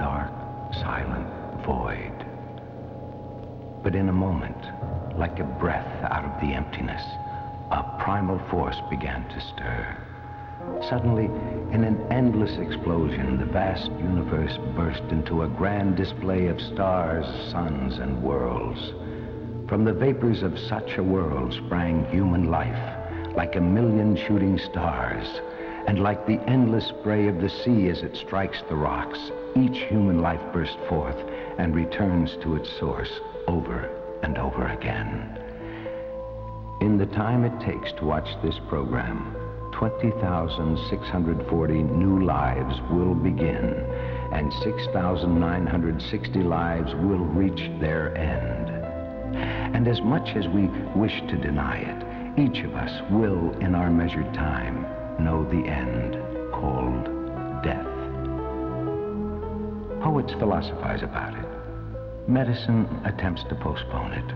dark, silent void. But in a moment, like a breath out of the emptiness, a primal force began to stir. Suddenly, in an endless explosion, the vast universe burst into a grand display of stars, suns, and worlds. From the vapors of such a world sprang human life, like a million shooting stars, and like the endless spray of the sea as it strikes the rocks, each human life bursts forth and returns to its source over and over again. In the time it takes to watch this program, 20,640 new lives will begin, and 6,960 lives will reach their end. And as much as we wish to deny it, each of us will, in our measured time, know the end, called death. Poets philosophize about it. Medicine attempts to postpone it.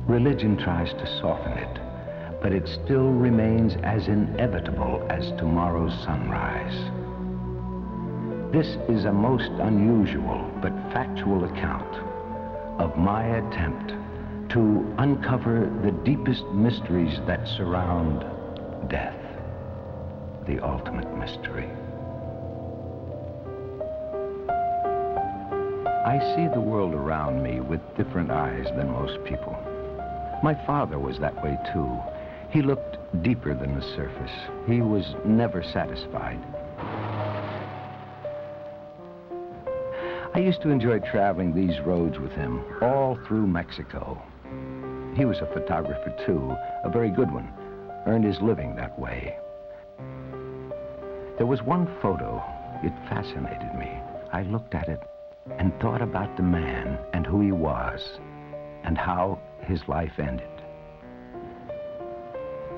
Religion tries to soften it, but it still remains as inevitable as tomorrow's sunrise. This is a most unusual but factual account of my attempt to uncover the deepest mysteries that surround death, the ultimate mystery. I see the world around me with different eyes than most people. My father was that way too. He looked deeper than the surface. He was never satisfied. I used to enjoy traveling these roads with him, all through Mexico. He was a photographer too, a very good one, earned his living that way. There was one photo, it fascinated me. I looked at it and thought about the man and who he was and how his life ended.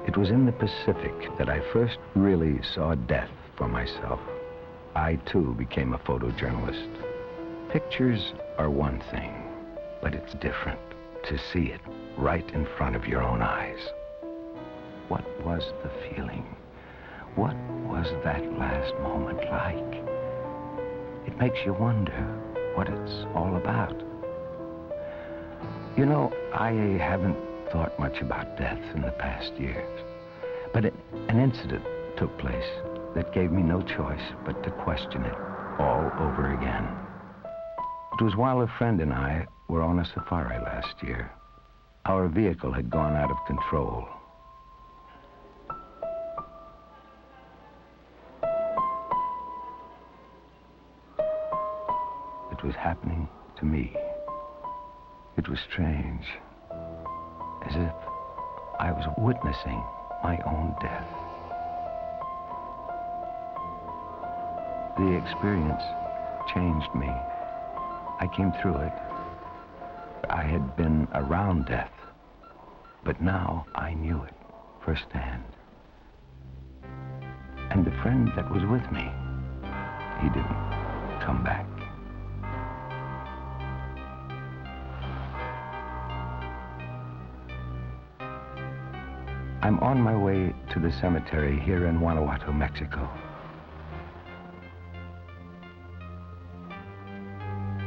It was in the Pacific that I first really saw death for myself. I too became a photojournalist. Pictures are one thing, but it's different to see it right in front of your own eyes. What was the feeling? What was that last moment like? It makes you wonder what it's all about. You know, I haven't thought much about death in the past years, but an incident took place that gave me no choice but to question it all over again. It was while a friend and I were on a safari last year. Our vehicle had gone out of control. It was happening to me. It was strange, as if I was witnessing my own death. The experience changed me. I came through it. I had been around death, but now I knew it firsthand. And the friend that was with me, he didn't come back. I'm on my way to the cemetery here in Guanajuato, Mexico.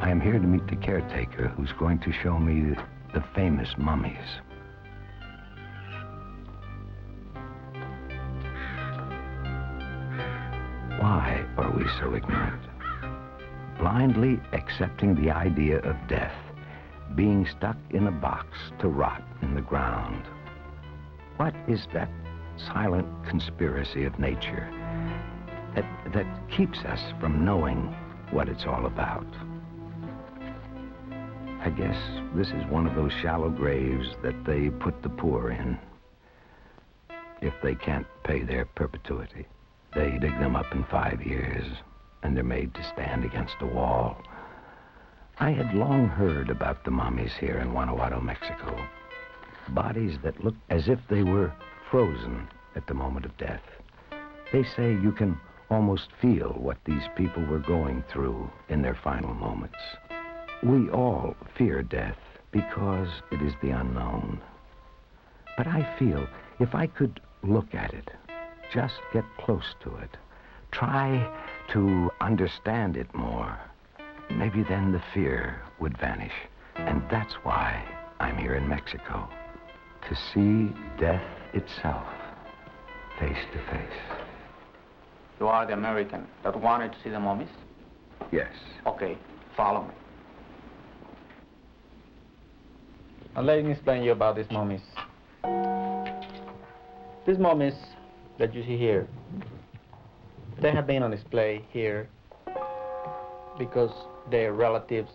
I am here to meet the caretaker who's going to show me the famous mummies. Why are we so ignorant? Blindly accepting the idea of death, being stuck in a box to rot in the ground. What is that silent conspiracy of nature that keeps us from knowing what it's all about? I guess this is one of those shallow graves that they put the poor in. If they can't pay their perpetuity, they dig them up in 5 years, and they're made to stand against a wall. I had long heard about the mummies here in Guanajuato, Mexico. Bodies that look as if they were frozen at the moment of death. They say you can almost feel what these people were going through in their final moments. We all fear death because it is the unknown. But I feel if I could look at it, just get close to it, try to understand it more, maybe then the fear would vanish. And that's why I'm here in Mexico, to see death itself, face to face. You are the American that wanted to see the mummies? Yes. Okay, follow me. Now let me explain you about these mummies. These mummies that you see here, they have been on display here because their relatives,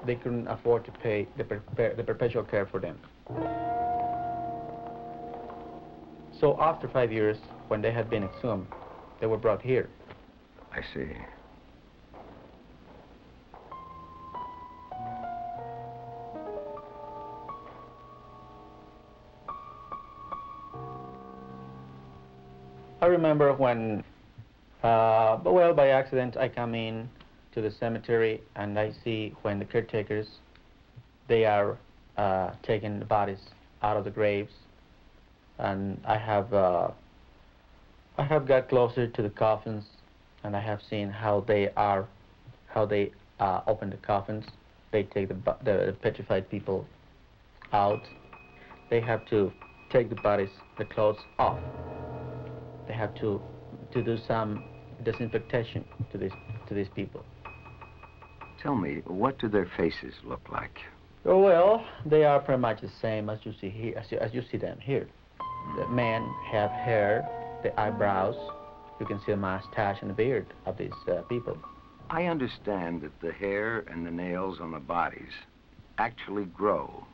they couldn't afford to pay the perpetual care for them. So after 5 years, when they had been exhumed, they were brought here. I see. I remember when, well, by accident, I come in to the cemetery and I see when the caretakers, they are taking the bodies out of the graves, and I have got closer to the coffins, and I have seen how they open the coffins. They take the petrified people out. They have to take the bodies, the clothes off. They have to do some disinfection to these people. Tell me, what do their faces look like? Oh, well, they are pretty much the same as you see here, as you see them here. The men have hair, the eyebrows. You can see the mustache and the beard of these people. I understand that the hair and the nails on the bodies actually grow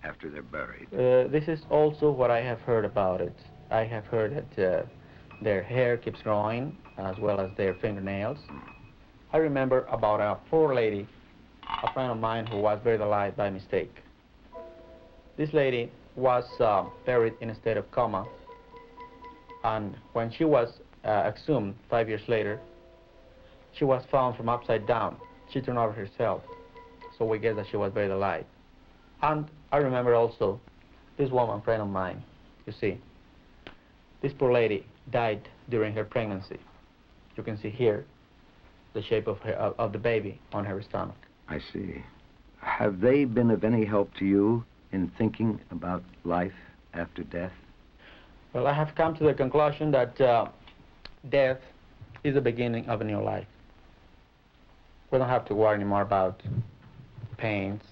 after they're buried. This is also what I have heard about it. I have heard that their hair keeps growing, as well as their fingernails. I remember about a poor lady, a friend of mine, who was buried alive by mistake. This lady was buried in a state of coma, and when she was exhumed 5 years later, she was found from upside down. She turned over herself, so we guess that she was buried alive. And I remember also this woman, friend of mine, you see. This poor lady died during her pregnancy. You can see here the shape of the baby on her stomach. I see. Have they been of any help to you in thinking about life after death? Well, I have come to the conclusion that death is the beginning of a new life. We don't have to worry anymore about pains,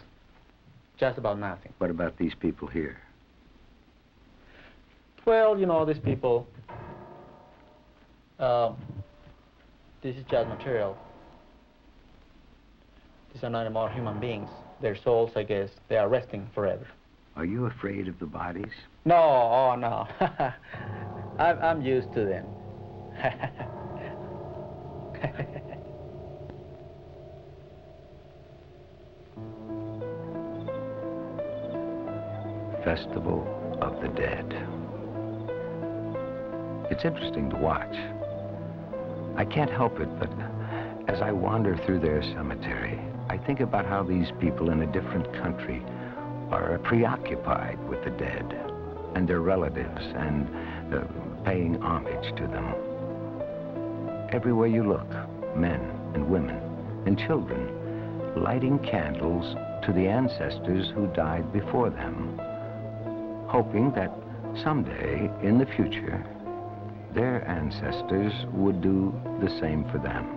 just about nothing. What about these people here? Well, you know, these people, this is just material. These are not anymore human beings. Their souls, I guess, they are resting forever. Are you afraid of the bodies? No, oh no. I'm used to them. Festival of the Dead. It's interesting to watch. I can't help it, but as I wander through their cemetery, I think about how these people in a different country are preoccupied with the dead and their relatives and paying homage to them. Everywhere you look, men and women and children lighting candles to the ancestors who died before them, hoping that someday in the future their ancestors would do the same for them.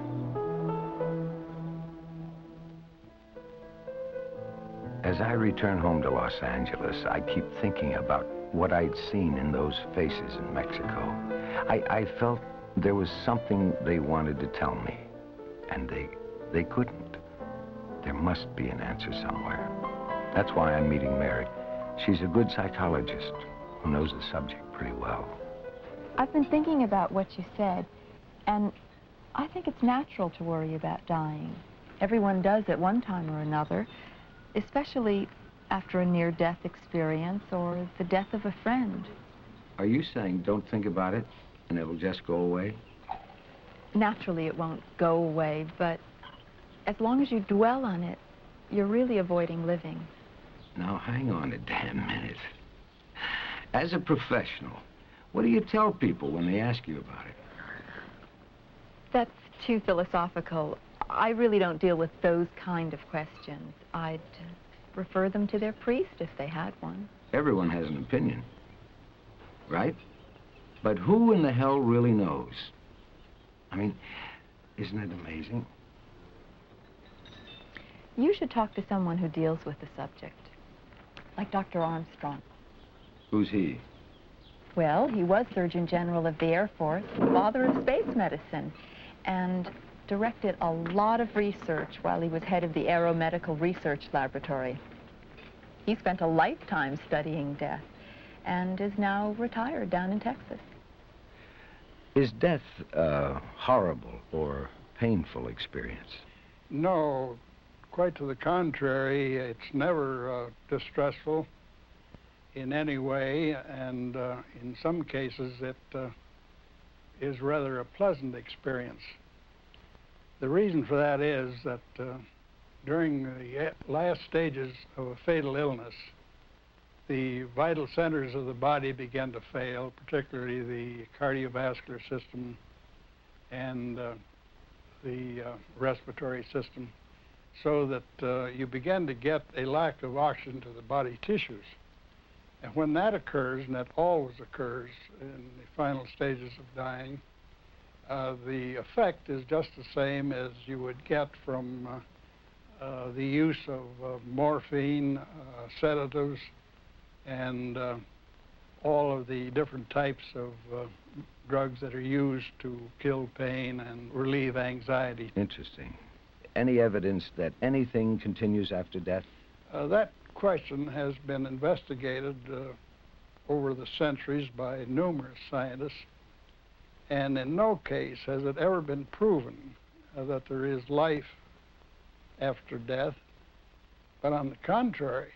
As I return home to Los Angeles, I keep thinking about what I'd seen in those faces in Mexico. I felt there was something they wanted to tell me, and they couldn't. There must be an answer somewhere. That's why I'm meeting Mary. She's a good psychologist who knows the subject pretty well. I've been thinking about what you said, and I think it's natural to worry about dying. Everyone does at one time or another, especially after a near-death experience or the death of a friend. Are you saying don't think about it and it'll just go away? Naturally, it won't go away, but as long as you dwell on it, you're really avoiding living. Now, hang on a damn minute. As a professional, what do you tell people when they ask you about it? That's too philosophical. I really don't deal with those kind of questions. I'd refer them to their priest if they had one. Everyone has an opinion, right? But who in the hell really knows? I mean, isn't it amazing? You should talk to someone who deals with the subject, like Dr. Armstrong. Who's he? Well, he was Surgeon General of the Air Force, father of space medicine, and directed a lot of research while he was head of the Aeromedical Research Laboratory. He spent a lifetime studying death and is now retired down in Texas. Is death a horrible or painful experience? No, quite to the contrary. It's never distressful in any way, and in some cases it is rather a pleasant experience. The reason for that is that during the last stages of a fatal illness, the vital centers of the body begin to fail, particularly the cardiovascular system and the respiratory system, so that you begin to get a lack of oxygen to the body tissues. And when that occurs, and that always occurs in the final stages of dying, the effect is just the same as you would get from the use of morphine, sedatives, and all of the different types of drugs that are used to kill pain and relieve anxiety. Interesting. Any evidence that anything continues after death? That question has been investigated over the centuries by numerous scientists, and in no case has it ever been proven that there is life after death. But on the contrary,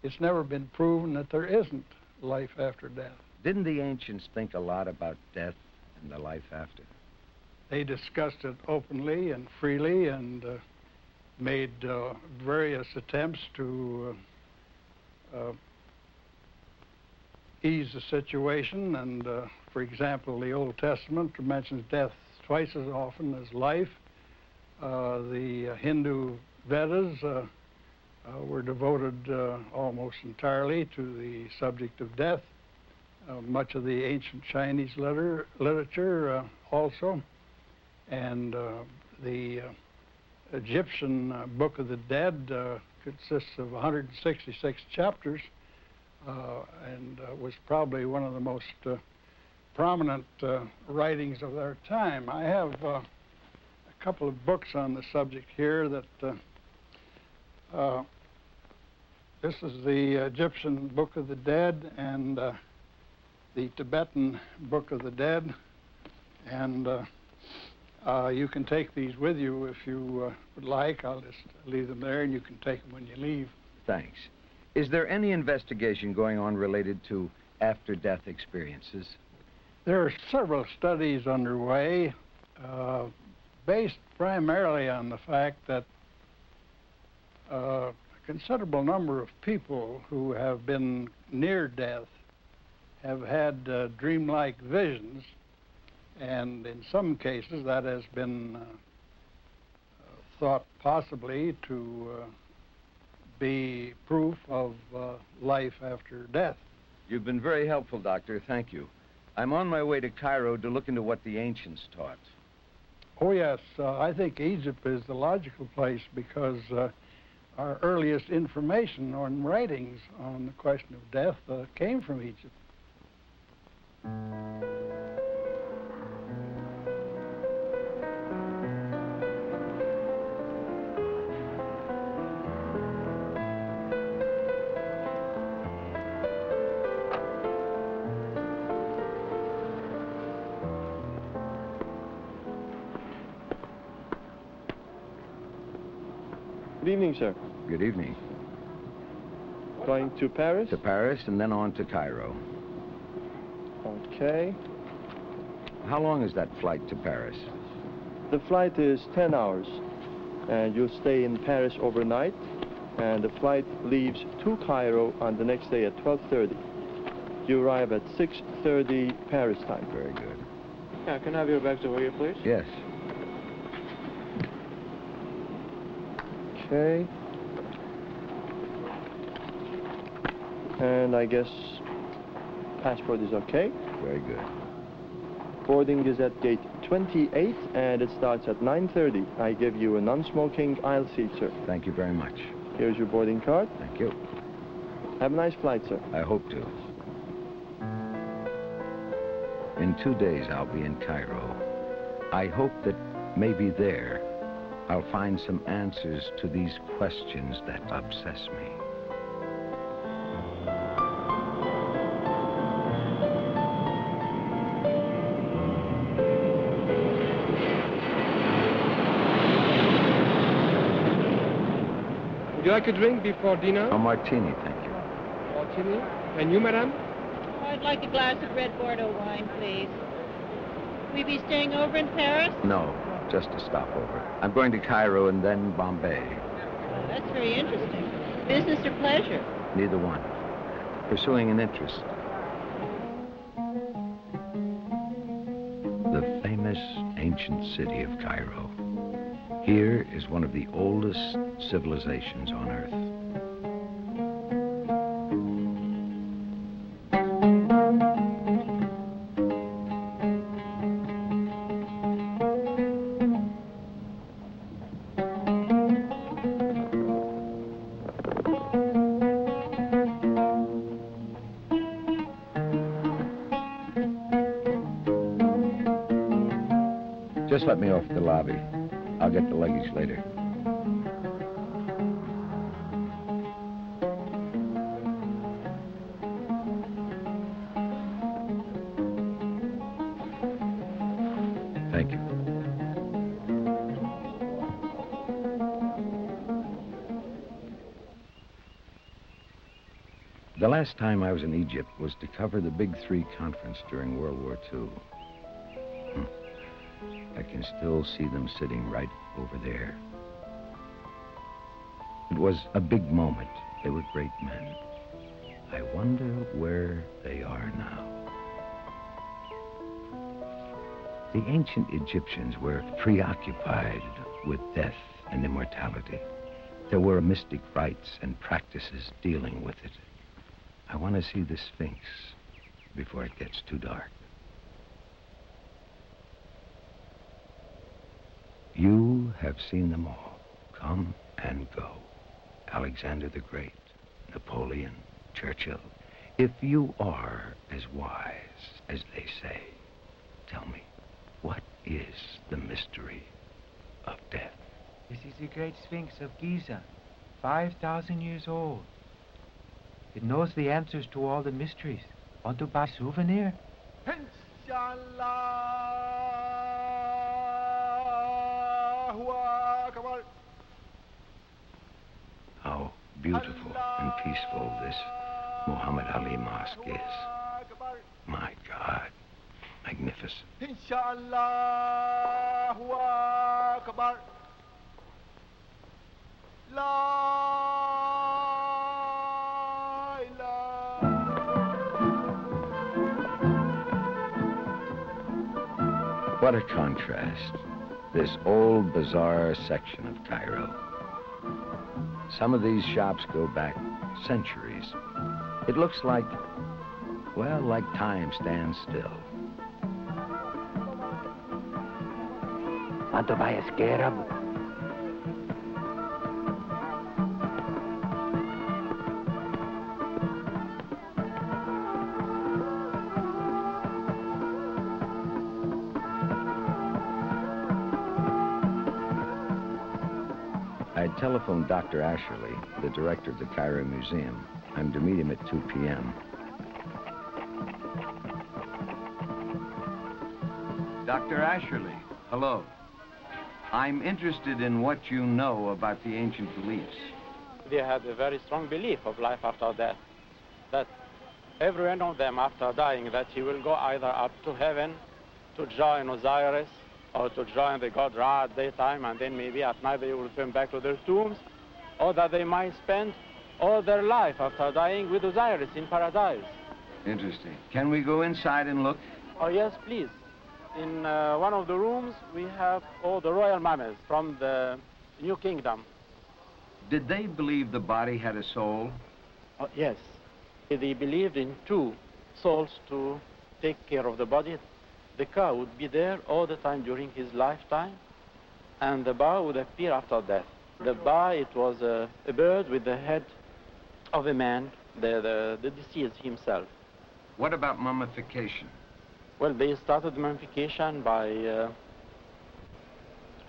it's never been proven that there isn't life after death. Didn't the ancients think a lot about death and the life after? They discussed it openly and freely, and made various attempts to ease the situation. And for example, the Old Testament mentions death twice as often as life. The Hindu Vedas were devoted almost entirely to the subject of death. Much of the ancient Chinese literature also. And the Egyptian Book of the Dead consists of 166 chapters and was probably one of the most prominent writings of their time. I have a couple of books on the subject here that this is the Egyptian Book of the Dead and the Tibetan Book of the Dead, and you can take these with you if you would like. I'll just leave them there and you can take them when you leave. Thanks. Is there any investigation going on related to after-death experiences? There are several studies underway based primarily on the fact that a considerable number of people who have been near death have had dreamlike visions, and in some cases that has been thought possibly to be proof of life after death. You've been very helpful, Doctor. Thank you. I'm on my way to Cairo to look into what the ancients taught. Oh, yes. I think Egypt is the logical place because our earliest information on writings on the question of death came from Egypt. Good evening, sir. Good evening. Going to Paris? To Paris and then on to Cairo. Okay. How long is that flight to Paris? The flight is 10 hours, and you'll stay in Paris overnight, and the flight leaves to Cairo on the next day at 12:30. You arrive at 6:30 Paris time. Very good. Yeah, can I have your bags over here, please? Yes. Okay. And I guess passport is okay. Very good. Boarding is at gate 28 and it starts at 9:30. I give you a non-smoking aisle seat, sir. Thank you very much. Here's your boarding card. Thank you. Have a nice flight, sir. I hope to. In 2 days, I'll be in Cairo. I hope that maybe there, I'll find some answers to these questions that obsess me. Would you like a drink before dinner? A martini, thank you. Martini. And you, madam? I'd like a glass of red Bordeaux wine, please. Will you be staying over in Paris? No, just a stopover. I'm going to Cairo and then Bombay. Oh, that's very interesting. Business or pleasure? Neither one. Pursuing an interest. The famous ancient city of Cairo. Here is one of the oldest civilizations on Earth. Just let me off at the lobby. I'll get the luggage later. Thank you. The last time I was in Egypt was to cover the Big Three conference during World War II. I can still see them sitting right over there. It was a big moment. They were great men. I wonder where they are now. The ancient Egyptians were preoccupied with death and immortality. There were mystic rites and practices dealing with it. I want to see the Sphinx before it gets too dark. You have seen them all, come and go. Alexander the Great, Napoleon, Churchill. If you are as wise as they say, tell me, what is the mystery of death? This is the great Sphinx of Giza, 5,000 years old. It knows the answers to all the mysteries. Want to buy a souvenir? How beautiful and peaceful this Muhammad Ali Mosque is. My God, magnificent. What a contrast, this old, bizarre section of Cairo. Some of these shops go back centuries. It looks like, well, like time stands still. Want to buy a scarab? I telephoned Dr. Asherley, the director of the Cairo Museum. I'm to meet him at 2 p.m. Dr. Asherley, hello. I'm interested in what you know about the ancient beliefs. They had a very strong belief of life after death, that every one of them after dying, that he will go either up to heaven to join Osiris, or to join the god Ra at daytime, and then maybe at night they will return back to their tombs, or that they might spend all their life after dying with Osiris in paradise. Interesting. Can we go inside and look? Oh, yes, please. In one of the rooms, we have all the royal mummies from the New Kingdom. Did they believe the body had a soul? Yes. They believed in two souls to take care of the body. The ka would be there all the time during his lifetime, and the ba would appear after death. The ba, it was a bird with the head of a man, the deceased himself. What about mummification? Well, they started mummification by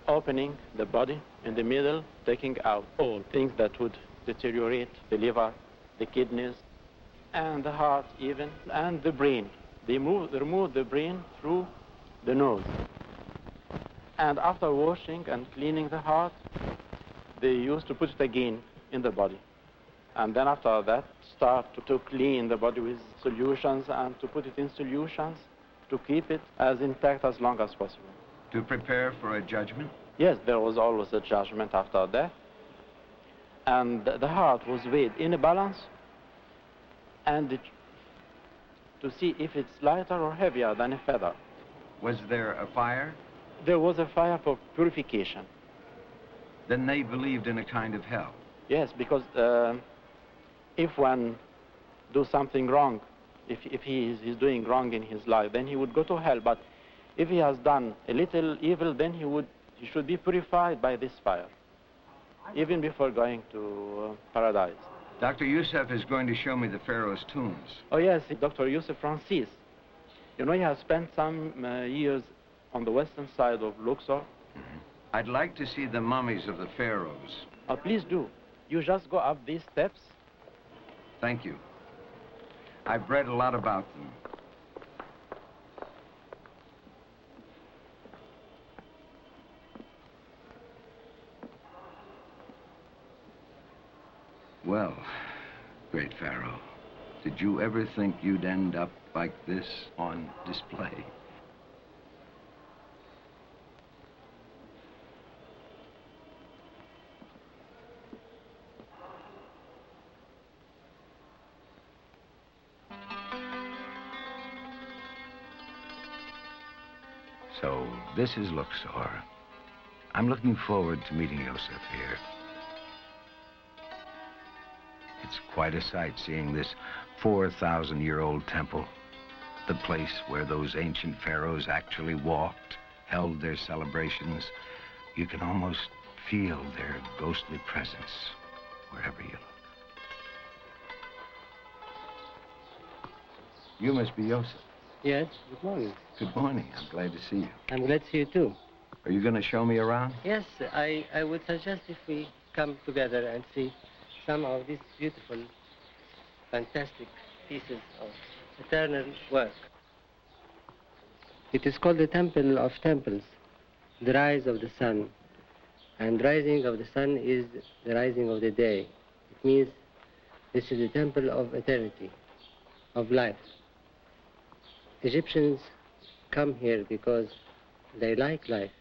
opening the body in the middle, taking out all things that would deteriorate, the liver, the kidneys, and the heart even, and the brain. They removed the brain through the nose. And after washing and cleaning the heart, they used to put it again in the body. And then after that, start to clean the body with solutions and to put it in solutions to keep it as intact as long as possible. To prepare for a judgment? Yes, there was always a judgment after death. And the heart was weighed in a balance, and to see if it's lighter or heavier than a feather. Was there a fire? There was a fire for purification. Then they believed in a kind of hell. Yes, because if one do something wrong, if he's doing wrong in his life, then he would go to hell. But if he has done a little evil, then he should be purified by this fire, even before going to paradise. Dr. Youssef is going to show me the pharaoh's tombs. Oh yes, Dr. Youssef Francis. You know, he has spent some years on the western side of Luxor. I'd like to see the mummies of the pharaohs. Oh, please do. You just go up these steps. Thank you. I've read a lot about them. Well, great Pharaoh, did you ever think you'd end up like this on display? So, this is Luxor. I'm looking forward to meeting Yosef here. It's quite a sight seeing this 4,000-year-old temple, the place where those ancient pharaohs actually walked, held their celebrations. You can almost feel their ghostly presence wherever you look. You must be Yosef. Yes, good morning. Good morning. I'm glad to see you. I'm glad to see you too. Are you going to show me around? Yes, I would suggest if we come together and see some of these beautiful, fantastic pieces of eternal work. It is called the Temple of Temples, the rise of the sun. And rising of the sun is the rising of the day. It means this is the temple of eternity, of life. Egyptians come here because they like life.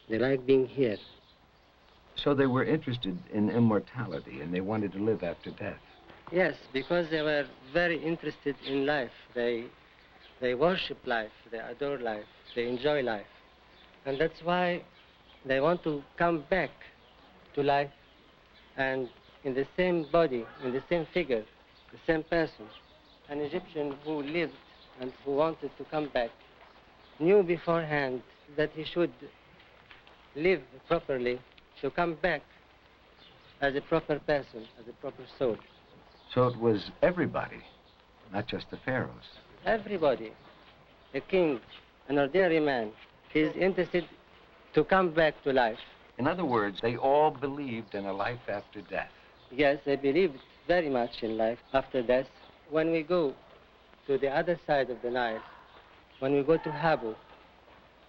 They like being here. So they were interested in immortality and they wanted to live after death. Yes, because they were very interested in life. They worship life, they adore life, they enjoy life. And that's why they want to come back to life and in the same body, in the same figure, the same person. An Egyptian who lived and who wanted to come back knew beforehand that he should live properly to come back as a proper person, as a proper soul. So it was everybody, not just the pharaohs. Everybody, a king, an ordinary man, is interested to come back to life. In other words, they all believed in a life after death. Yes, they believed very much in life after death. When we go to the other side of the Nile, when we go to Habu,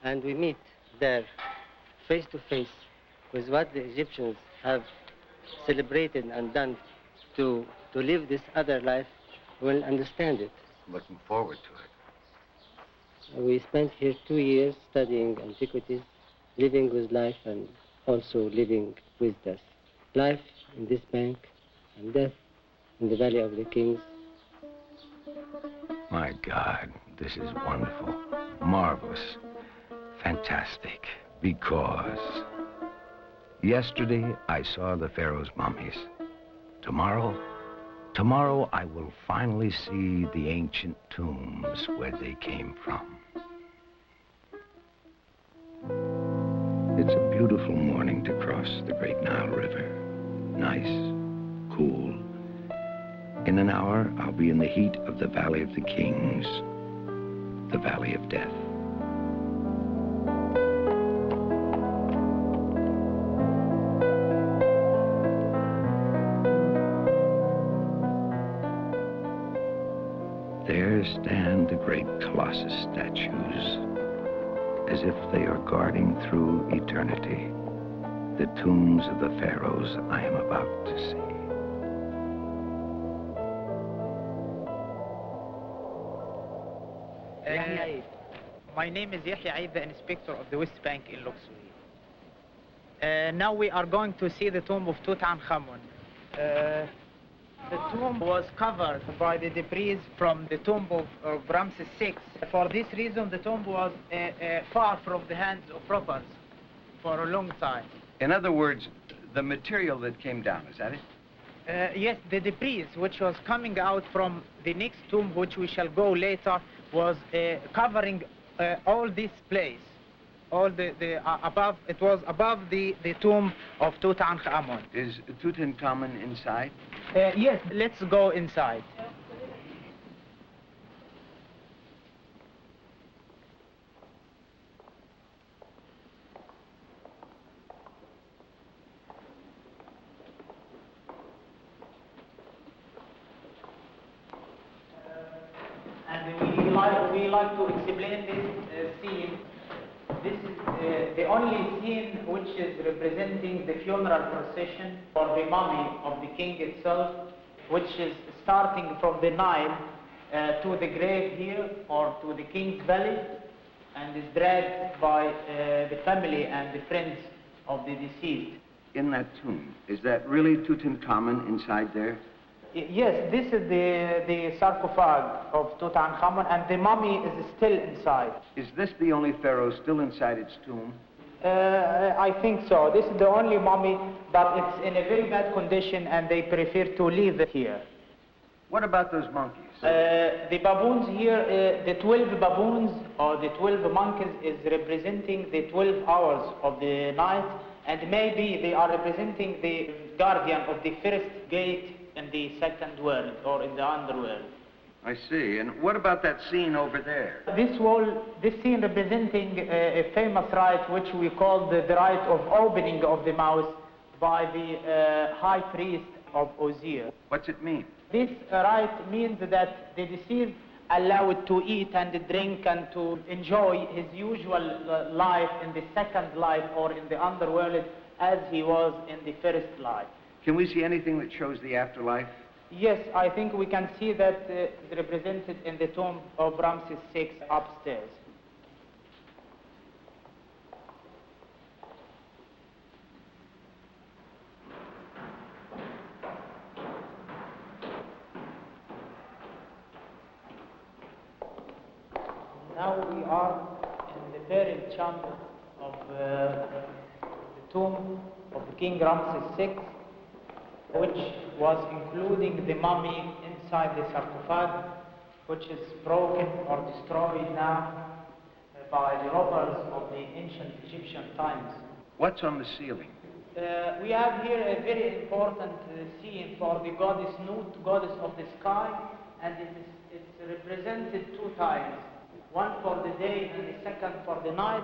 and we meet there face to face with what the Egyptians have celebrated and done to live this other life, we'll understand it. Looking forward to it. We spent here 2 years studying antiquities, living with life and also living with death. Life in this bank and death in the Valley of the Kings. My God, this is wonderful, marvelous, fantastic, because Yesterday, I saw the pharaoh's mummies. Tomorrow I will finally see the ancient tombs where they came from. It's a beautiful morning to cross the Great Nile River. Nice, cool. In an hour, I'll be in the heat of the Valley of the Kings, the Valley of Death. There stand the great Colossus statues, as if they are guarding through eternity the tombs of the pharaohs I am about to see. My name is Yahya Aid, the inspector of the West Bank in Luxor. Now we are going to see the tomb of Tutankhamun. The tomb was covered by the debris from the tomb of Ramses VI. For this reason, the tomb was far from the hands of robbers for a long time. In other words, the material that came down, is that it? Yes, the debris which was coming out from the next tomb, which we shall go later, was covering all this place. All above, it was above the tomb of Tutankhamun. Is Tutankhamun inside? Yes, let's go inside. And we like to explain this scene. This is the only scene which is representing the funeral procession for the mummy of the king itself, which is starting from the Nile to the grave here, or to the king's valley, and is dragged by the family and the friends of the deceased. In that tomb, is that really Tutankhamun inside there? Yes, this is the sarcophage of Tutankhamun, and the mummy is still inside. Is this the only pharaoh still inside its tomb? I think so. This is the only mummy, but it's in a very bad condition, and they prefer to leave it here. What about those monkeys? The baboons here, the 12 baboons, or the 12 monkeys, is representing the 12 hours of the night, and maybe they are representing the guardian of the first gate in the second world, or in the underworld. I see. And what about that scene over there? This scene representing a famous rite which we call the rite of opening of the mouth by the high priest of Osiris. What's it mean? This rite means that the deceased allowed to eat and drink and to enjoy his usual life in the second life, or in the underworld, as he was in the first life. Can we see anything that shows the afterlife? Yes, I think we can see that represented in the tomb of Ramses VI upstairs. Now we are in the burial chamber of the tomb of King Ramses VI, which was including the mummy inside the sarcophage, which is broken or destroyed now by the robbers of the ancient Egyptian times. What's on the ceiling? We have here a very important scene for the goddess Nut, goddess of the sky, and it's represented two times, one for the day and the second for the night.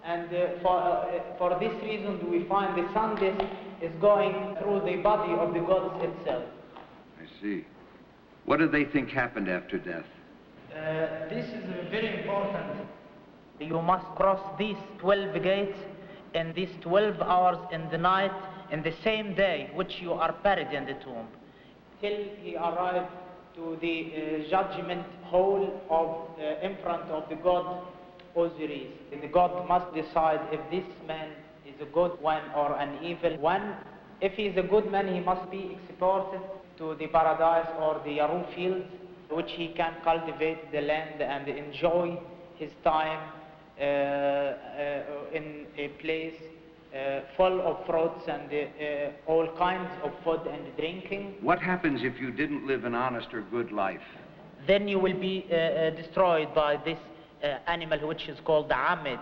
And for this reason, we find the sun disk is going through the body of the goddess itself. I see. What do they think happened after death? This is very important. You must cross these 12 gates in these 12 hours in the night, in the same day which you are buried in the tomb, till he arrived to the judgment hall of in front of the god Osiris. The god must decide if this man is a good one or an evil one. If he is a good man, he must be exported to the paradise or the Yaru fields, which he can cultivate the land and enjoy his time in a place full of fruits and all kinds of food and drinking. What happens if you didn't live an honest or good life? Then you will be destroyed by this animal which is called the Amid.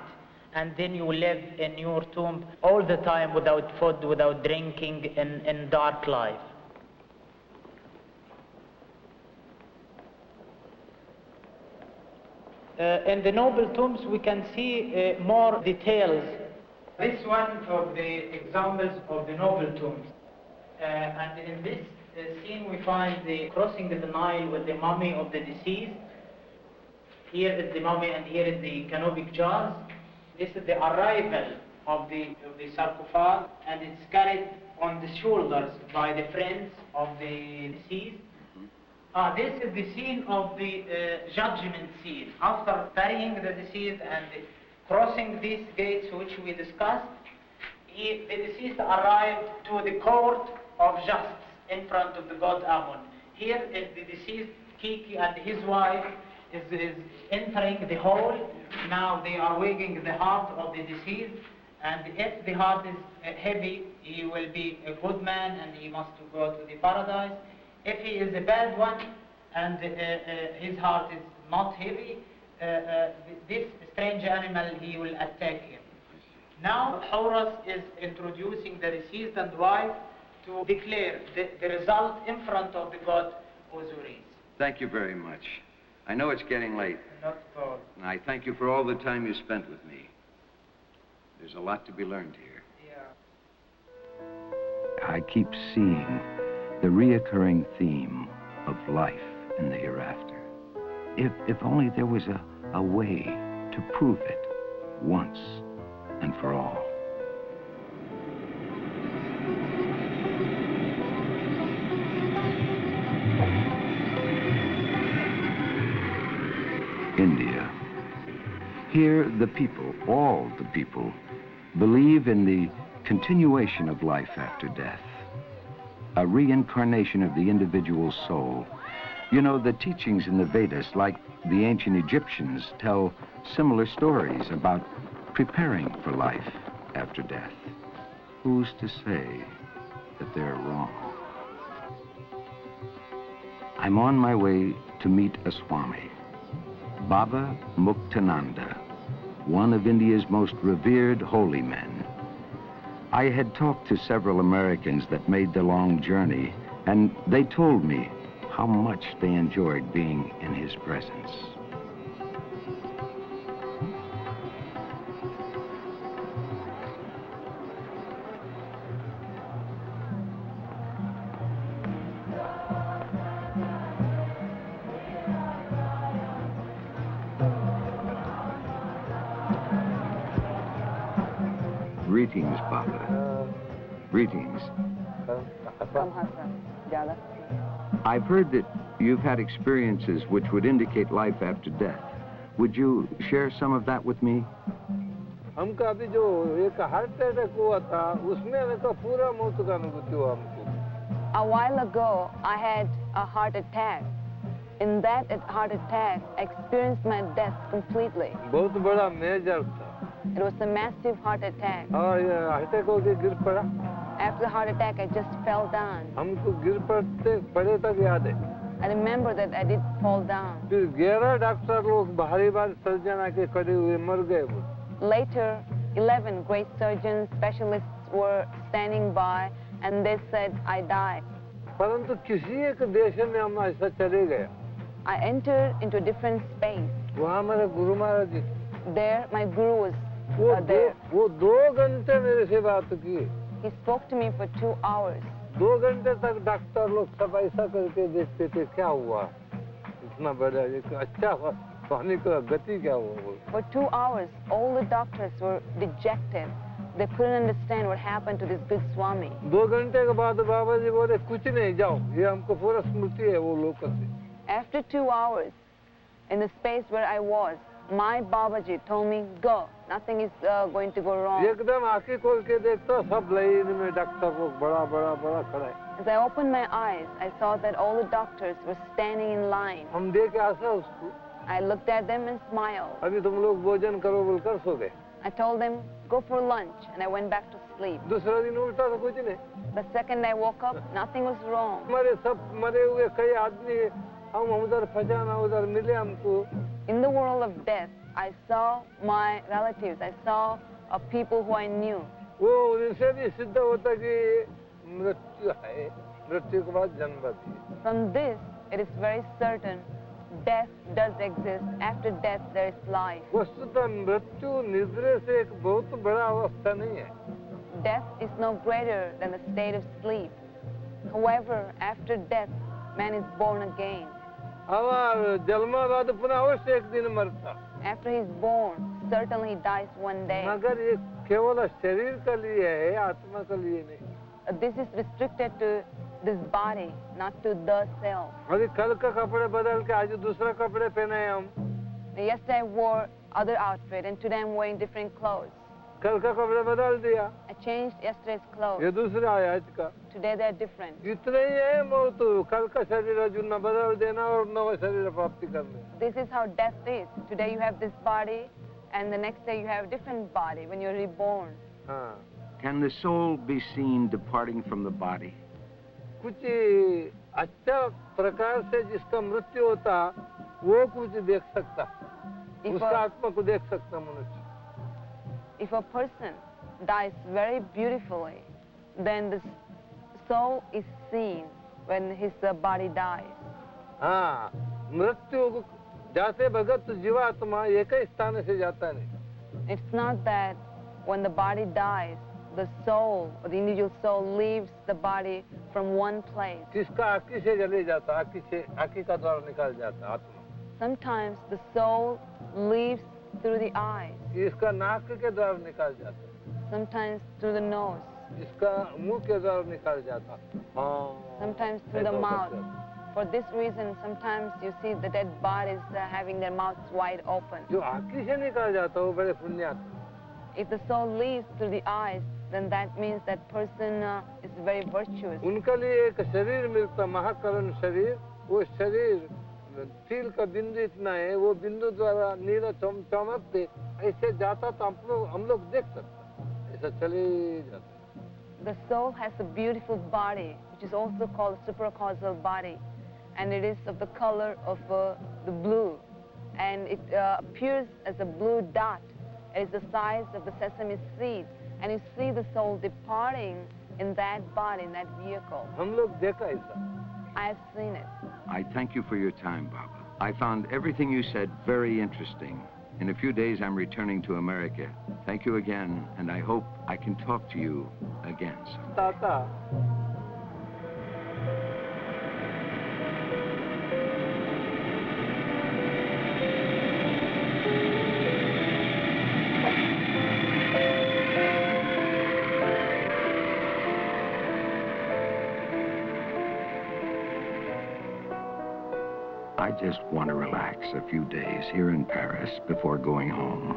And then you will live in your tomb all the time without food, without drinking, in dark life. In the noble tombs we can see more details. This one of the examples of the noble tombs. And in this scene we find the crossing of the Nile with the mummy of the deceased. Here is the mummy and here is the canopic jars. This is the arrival of the sarcophage, and it's carried on the shoulders by the friends of the deceased. This is the scene of the judgment scene. After burying the deceased and crossing these gates which we discussed, the deceased arrived to the court of justice in front of the god Amun. Here is the deceased Kiki and his wife is entering the hall. Now they are weighing the heart of the deceased, and if the heart is heavy, he will be a good man and he must go to the paradise. If he is a bad one and his heart is not heavy, this strange animal, he will attack him. Now Horus is introducing the deceased and wife to declare the result in front of the god Osiris. Thank you very much. I know it's getting late. Not at all. And I thank you for all the time you spent with me. There's a lot to be learned here. Yeah. I keep seeing the reoccurring theme of life in the hereafter. If only there was a way to prove it once and for all. India. Here, the people, all the people, believe in the continuation of life after death, a reincarnation of the individual soul. You know, the teachings in the Vedas, like the ancient Egyptians, tell similar stories about preparing for life after death. Who's to say that they're wrong? I'm on my way to meet a Swami, Baba Muktananda, one of India's most revered holy men. I had talked to several Americans that made the long journey, and they told me how much they enjoyed being in his presence. Greetings, Baba. Greetings. I've heard that you've had experiences which would indicate life after death. Would you share some of that with me? हमका अभी जो एक heart attack हुआ था उसमें मेरा पूरा मौत का अनुभूति हुआ हमको. A while ago, I had a heart attack. In that heart attack, I experienced my death completely. बहुत बड़ा मेजर था. It was a massive heart attack. हाँ ये अटैक हो के गिर पड़ा. After the heart attack, I just fell down. हमको गिर पड़े तक याद है. I remember that I did fall down. फिर 11 डॉक्टर लोग भारी सर्जन आके खड़े हुए मर गए वो. Later, 11 great surgeons, specialists were standing by, and they said I died. परंतु किसी एक देश में हम ऐसा चले गए. I entered into a different space. वहाँ मेरे गुरु महाराज जी. There, my guru was there. वो 2 घंटे मेरे से बात की. He spoke to me for 2 hours. 2 घंटे तक डॉक्टर लोग सब ऐसा करके देखते थे क्या हुआ. इतना बड़ा एक अच्छा पानी का गति क्या हुआ. For 2 hours, all the doctors were dejected. They couldn't understand what happened to this big Swami. 2 घंटे के बाद बाबा जी बोले कुछ नहीं जाओ ये हमको पूरा स्मृति है वो लोग से. After 2 hours, in the space where I was, my Babaji told me, go. Nothing is going to go wrong. एकदम आँखें खोल के देखता सब लाइन में डॉक्टर लोग बड़ा खड़ा है. As I opened my eyes, I saw that all the doctors were standing in line. हम देख के आशा उसको. I looked at them and smiled. अभी तुम लोग भोजन करो बोलकर सो गए. I told them, go for lunch, and I went back to sleep. दूसरा दिन उल्टा तो कुछ नहीं. The second I woke up, nothing was wrong. हमारे सब मरे हुए कई आदमी हम उधर पहचाना उधर मिले हमको. In the world of death, I saw my relatives. I saw people who I knew. वो उनसे भी सिद्ध होता कि मृत्यु है, मृत्यु के बाद जन्म भी. From this, it is very certain death does exist. After death, there is life. वस्तुतः मृत्यु निद्रा से एक बहुत बड़ा अवस्था नहीं है. Death is no greater than the state of sleep. However, after death, man is born again. और जन्म बाद पुनः अवश्य एक दिन मरता. After he is born, certainly he dies one day. मगर ये केवल शरीर के लिए है, आत्मा के लिए नहीं. This is restricted to this body, not to the self. अभी कल का कपड़े बदल के आज दूसरा कपड़े पहने हैं हम. Yesterday I wore other outfit and today I'm wearing different clothes. कल का कपड़े बदल दिया. I changed yesterday's clothes. ये दूसरा आया आज का. Today they are different. इतना ही है मौत. कल का शरीर जो न बदल देना और नवा शरीर प्राप्ति करना. This is how death is. Today you have this body, and the next day you have a different body when you're reborn. हाँ. Can the soul be seen departing from the body? कुछ अच्छा प्रकार से जिसका मृत्यु होता वो कुछ देख सकता. उसका आत्मा को देख सकता मनुष्य. If a person dies very beautifully, then the soul is seen when his body dies. हाँ, मृत्यु जाते भगत जीवात्मा एक ही स्थान से जाता नहीं. It's not that when the body dies, the soul, or the individual soul, leaves the body from one place. किसका आँखी से चले जाता, आँखी का द्वार निकाल जाता आत्मा. Sometimes the soul leaves through the eyes. इसका नाक के द्वार निकाल जाता. Sometimes through the nose. इसका मुंह के द्वार निकाल जाता. Sometimes through the mouth. For this reason, sometimes you see the dead bodies having their mouths wide open. जो आँखी से निकाल जाता वो बड़े पुण्यात्मा. If the soul leaves through the eyes, then that means that person is very virtuous. उनके लिए एक शरीर मिलता, महाकरण शरीर. वो शरीर तिल का बिंदु इतना है, वो बिंदु द्वारा नीला चमकते ऐसे जाता तो हम लोग देख सकते. ऐसा चले जाता. The soul has a beautiful body, which is also called a supracausal body, and it is of the color of the blue, and it appears as a blue dot. It is the size of the sesame seed, and you see the soul departing in that body, in that vehicle. हम लोग देखा ऐसा. I have seen it. I thank you for your time, Baba. I found everything you said very interesting. In a few days, I'm returning to America. Thank you again, and I hope I can talk to you again someday. Tata. I just want to relax a few days here in Paris before going home.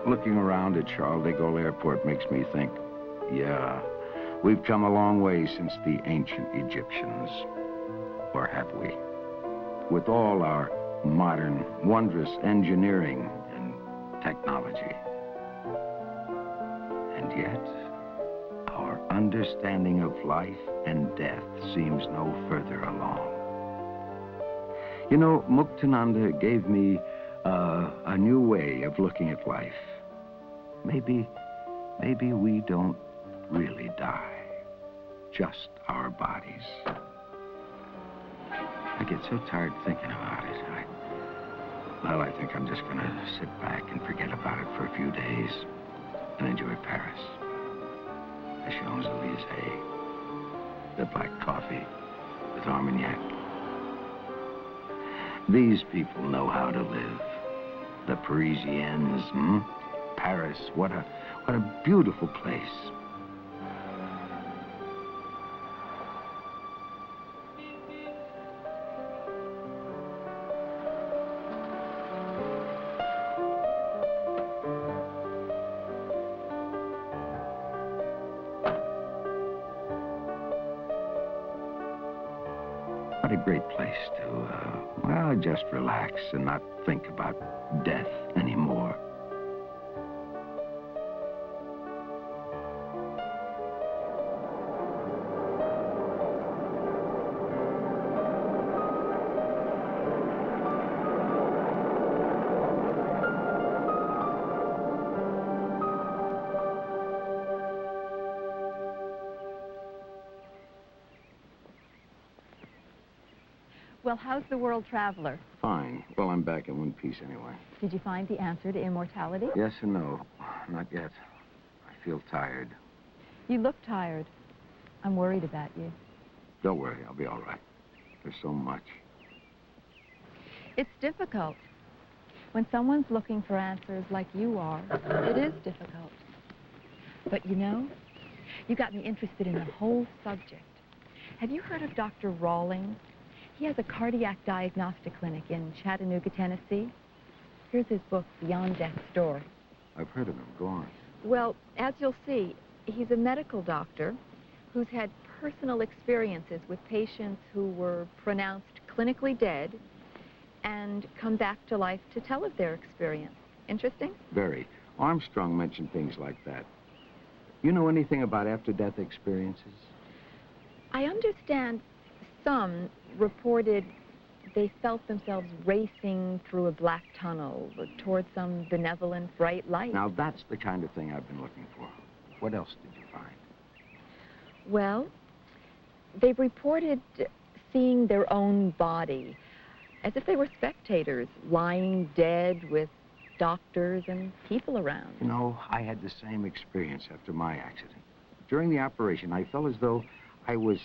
Looking around at Charles de Gaulle Airport makes me think, yeah, we've come a long way since the ancient Egyptians. Or have we? With all our modern, wondrous engineering and technology. And yet, our understanding of life and death seems no further along. You know, Muktananda gave me a new way of looking at life. Maybe we don't really die, just our bodies. I get so tired thinking about it. I think I'm just gonna sit back and forget about it for a few days and enjoy Paris. The Champs-Élysées, the black coffee with Armagnac. These people know how to live. The Parisians, Paris, what a beautiful place. What a great place to, well, just relax and not think about death anymore. Well, how's the world traveler? Fine. Well, I'm back in one piece anyway. Did you find the answer to immortality? Yes and no. Not yet. I feel tired. You look tired. I'm worried about you. Don't worry, I'll be all right. There's so much. It's difficult. When someone's looking for answers like you are, it is difficult. But you know, you got me interested in the whole subject. Have you heard of Dr. Rawlings? He has a cardiac diagnostic clinic in Chattanooga, Tennessee. Here's his book, Beyond Death's Door. I've heard of him. Go on. Well, as you'll see, he's a medical doctor who's had personal experiences with patients who were pronounced clinically dead and come back to life to tell of their experience. Interesting? Very. Armstrong mentioned things like that. You know anything about after-death experiences? I understand some reported they felt themselves racing through a black tunnel toward some benevolent bright light. Now, that's the kind of thing I've been looking for. What else did you find? Well, they reported seeing their own body, as if they were spectators, lying dead with doctors and people around. You know, I had the same experience after my accident. During the operation, I felt as though I was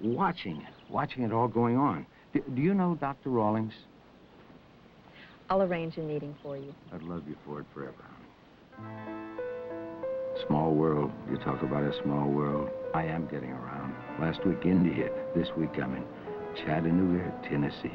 watching it all going on. Do you know Dr. Rawlings? I'll arrange a meeting for you. I'd love you for it forever, honey. Small world. You talk about a small world. I am getting around. Last week, India. This week, I'm in Chattanooga, Tennessee.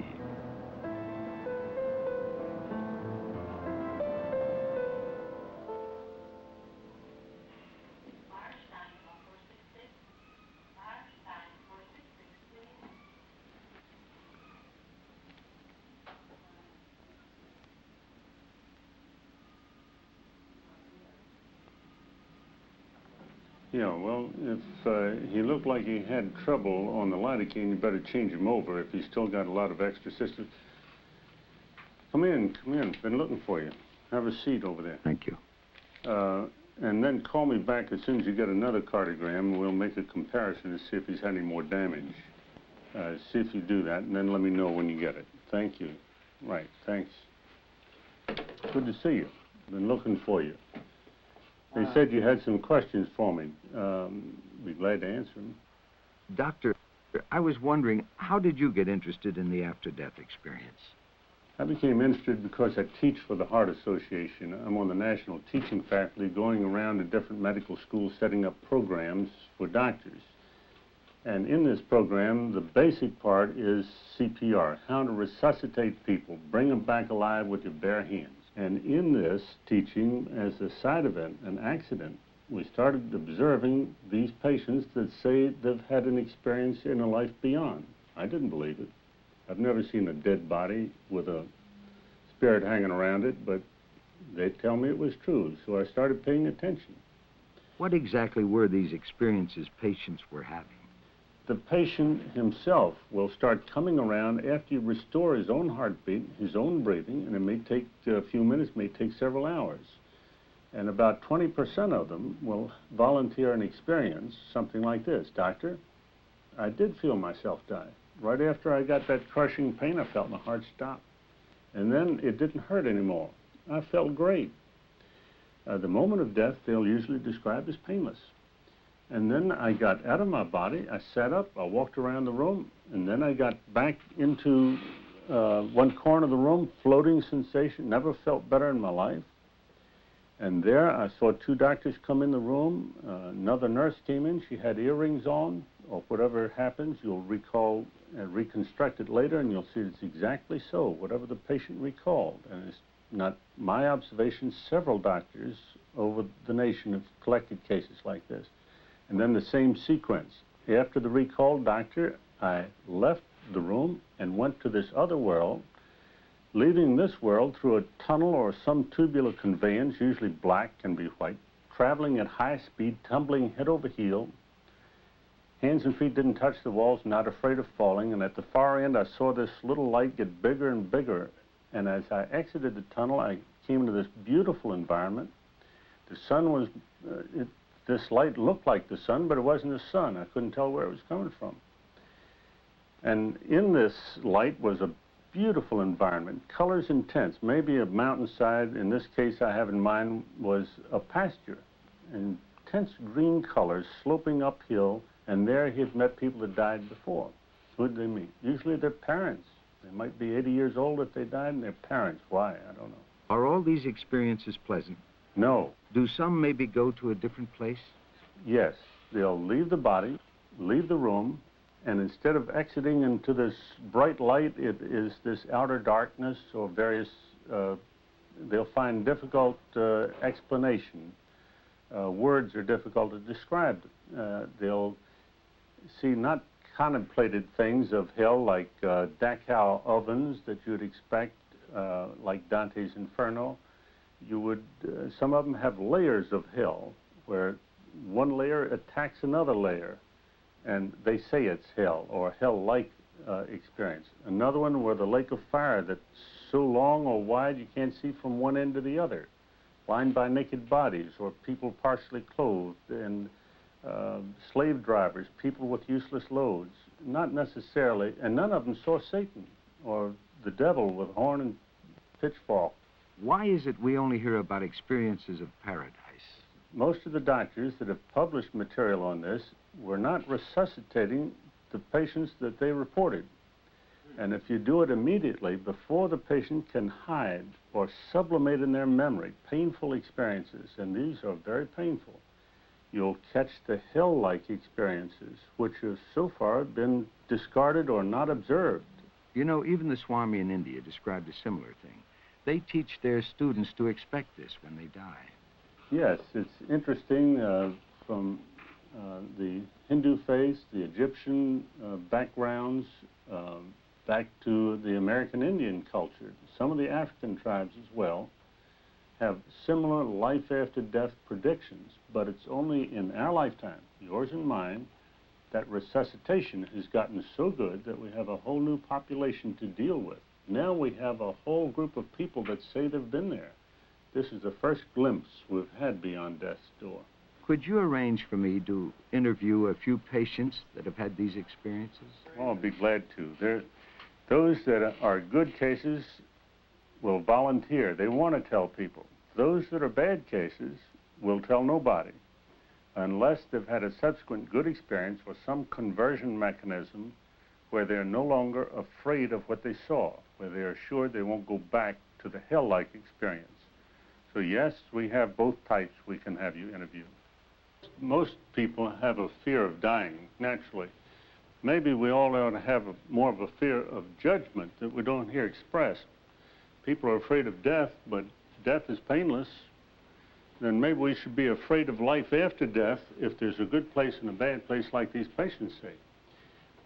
Yeah, well, if he looked like he had trouble on the lidocaine, you better change him over if he's still got a lot of extra systems. Come in. Been looking for you. Have a seat over there. Thank you. And then call me back as soon as you get another cardiogram, and we'll make a comparison to see if he's had any more damage. See if you do that, and then let me know when you get it. Thank you. Right, thanks. Good to see you. Been looking for you. They said you had some questions for me. Be glad to answer them. Doctor, I was wondering, how did you get interested in the after-death experience? I became interested because I teach for the Heart Association. I'm on the national teaching faculty going around to different medical schools setting up programs for doctors. And in this program, the basic part is CPR, how to resuscitate people, bring them back alive with your bare hands. And in this teaching, as a side event, an accident, we started observing these patients that say they've had an experience in a life beyond. I didn't believe it. I've never seen a dead body with a spirit hanging around it, but they tell me it was true, so I started paying attention. What exactly were these experiences patients were having? The patient himself will start coming around after you restore his own heartbeat, his own breathing, and it may take a few minutes, may take several hours. And about 20% of them will volunteer and experience something like this. Doctor, I did feel myself die. Right after I got that crushing pain I felt, my heart stopped. And then it didn't hurt anymore. I felt great. The moment of death, they'll usually describe as painless. And then I got out of my body, I sat up, I walked around the room, and then I got back into one corner of the room, floating sensation, never felt better in my life. And there I saw two doctors come in the room, another nurse came in, she had earrings on, or whatever happens, you'll recall and reconstruct it later, and you'll see it's exactly so, whatever the patient recalled. And it's not my observation, several doctors over the nation have collected cases like this. And then the same sequence. After the recall doctor, I left the room and went to this other world, leaving this world through a tunnel or some tubular conveyance, usually black, can be white, traveling at high speed, tumbling head over heel. Hands and feet didn't touch the walls, not afraid of falling, and at the far end I saw this little light get bigger and bigger, and as I exited the tunnel I came into this beautiful environment. The sun was, this light looked like the sun, but it wasn't the sun. I couldn't tell where it was coming from. And in this light was a beautiful environment, colors intense, maybe a mountainside. In this case I have in mind was a pasture, intense green colors sloping uphill, and there he had met people that died before. Who did they meet? Usually their parents. They might be 80 years old if they died, and their parents. Why? I don't know. Are all these experiences pleasant? No. Do some maybe go to a different place? Yes. They'll leave the body, leave the room, and instead of exiting into this bright light, it is this outer darkness or various, they'll find difficult explanation. Words are difficult to describe. They'll see not contemplated things of hell like Dachau ovens that you'd expect, like Dante's Inferno. You would, some of them have layers of hell where one layer attacks another layer, and they say it's hell or hell-like experience. Another one where the lake of fire that's so long or wide you can't see from one end to the other, lined by naked bodies or people partially clothed, and slave drivers, people with useless loads. Not necessarily, and none of them saw Satan or the devil with horn and pitchfork. Why is it we only hear about experiences of paradise? Most of the doctors that have published material on this were not resuscitating the patients that they reported. And if you do it immediately, before the patient can hide or sublimate in their memory painful experiences, and these are very painful, you'll catch the hell-like experiences, which have so far been discarded or not observed. You know, even the Swami in India described a similar thing. They teach their students to expect this when they die. Yes, it's interesting from the Hindu faith, the Egyptian backgrounds, back to the American Indian culture. Some of the African tribes as well have similar life-after-death predictions, but it's only in our lifetime, yours and mine, that resuscitation has gotten so good that we have a whole new population to deal with. Now we have a whole group of people that say they've been there. This is the first glimpse we've had beyond death's door. Could you arrange for me to interview a few patients that have had these experiences? Oh, I'd be glad to. Those that are good cases will volunteer. They want to tell people. Those that are bad cases will tell nobody unless they've had a subsequent good experience or some conversion mechanism where they're no longer afraid of what they saw, where they're assured they won't go back to the hell-like experience. So yes, we have both types we can have you interview. Most people have a fear of dying, naturally. Maybe we all ought to have more of a fear of judgment that we don't hear expressed. People are afraid of death, but death is painless. Then maybe we should be afraid of life after death if there's a good place and a bad place like these patients say.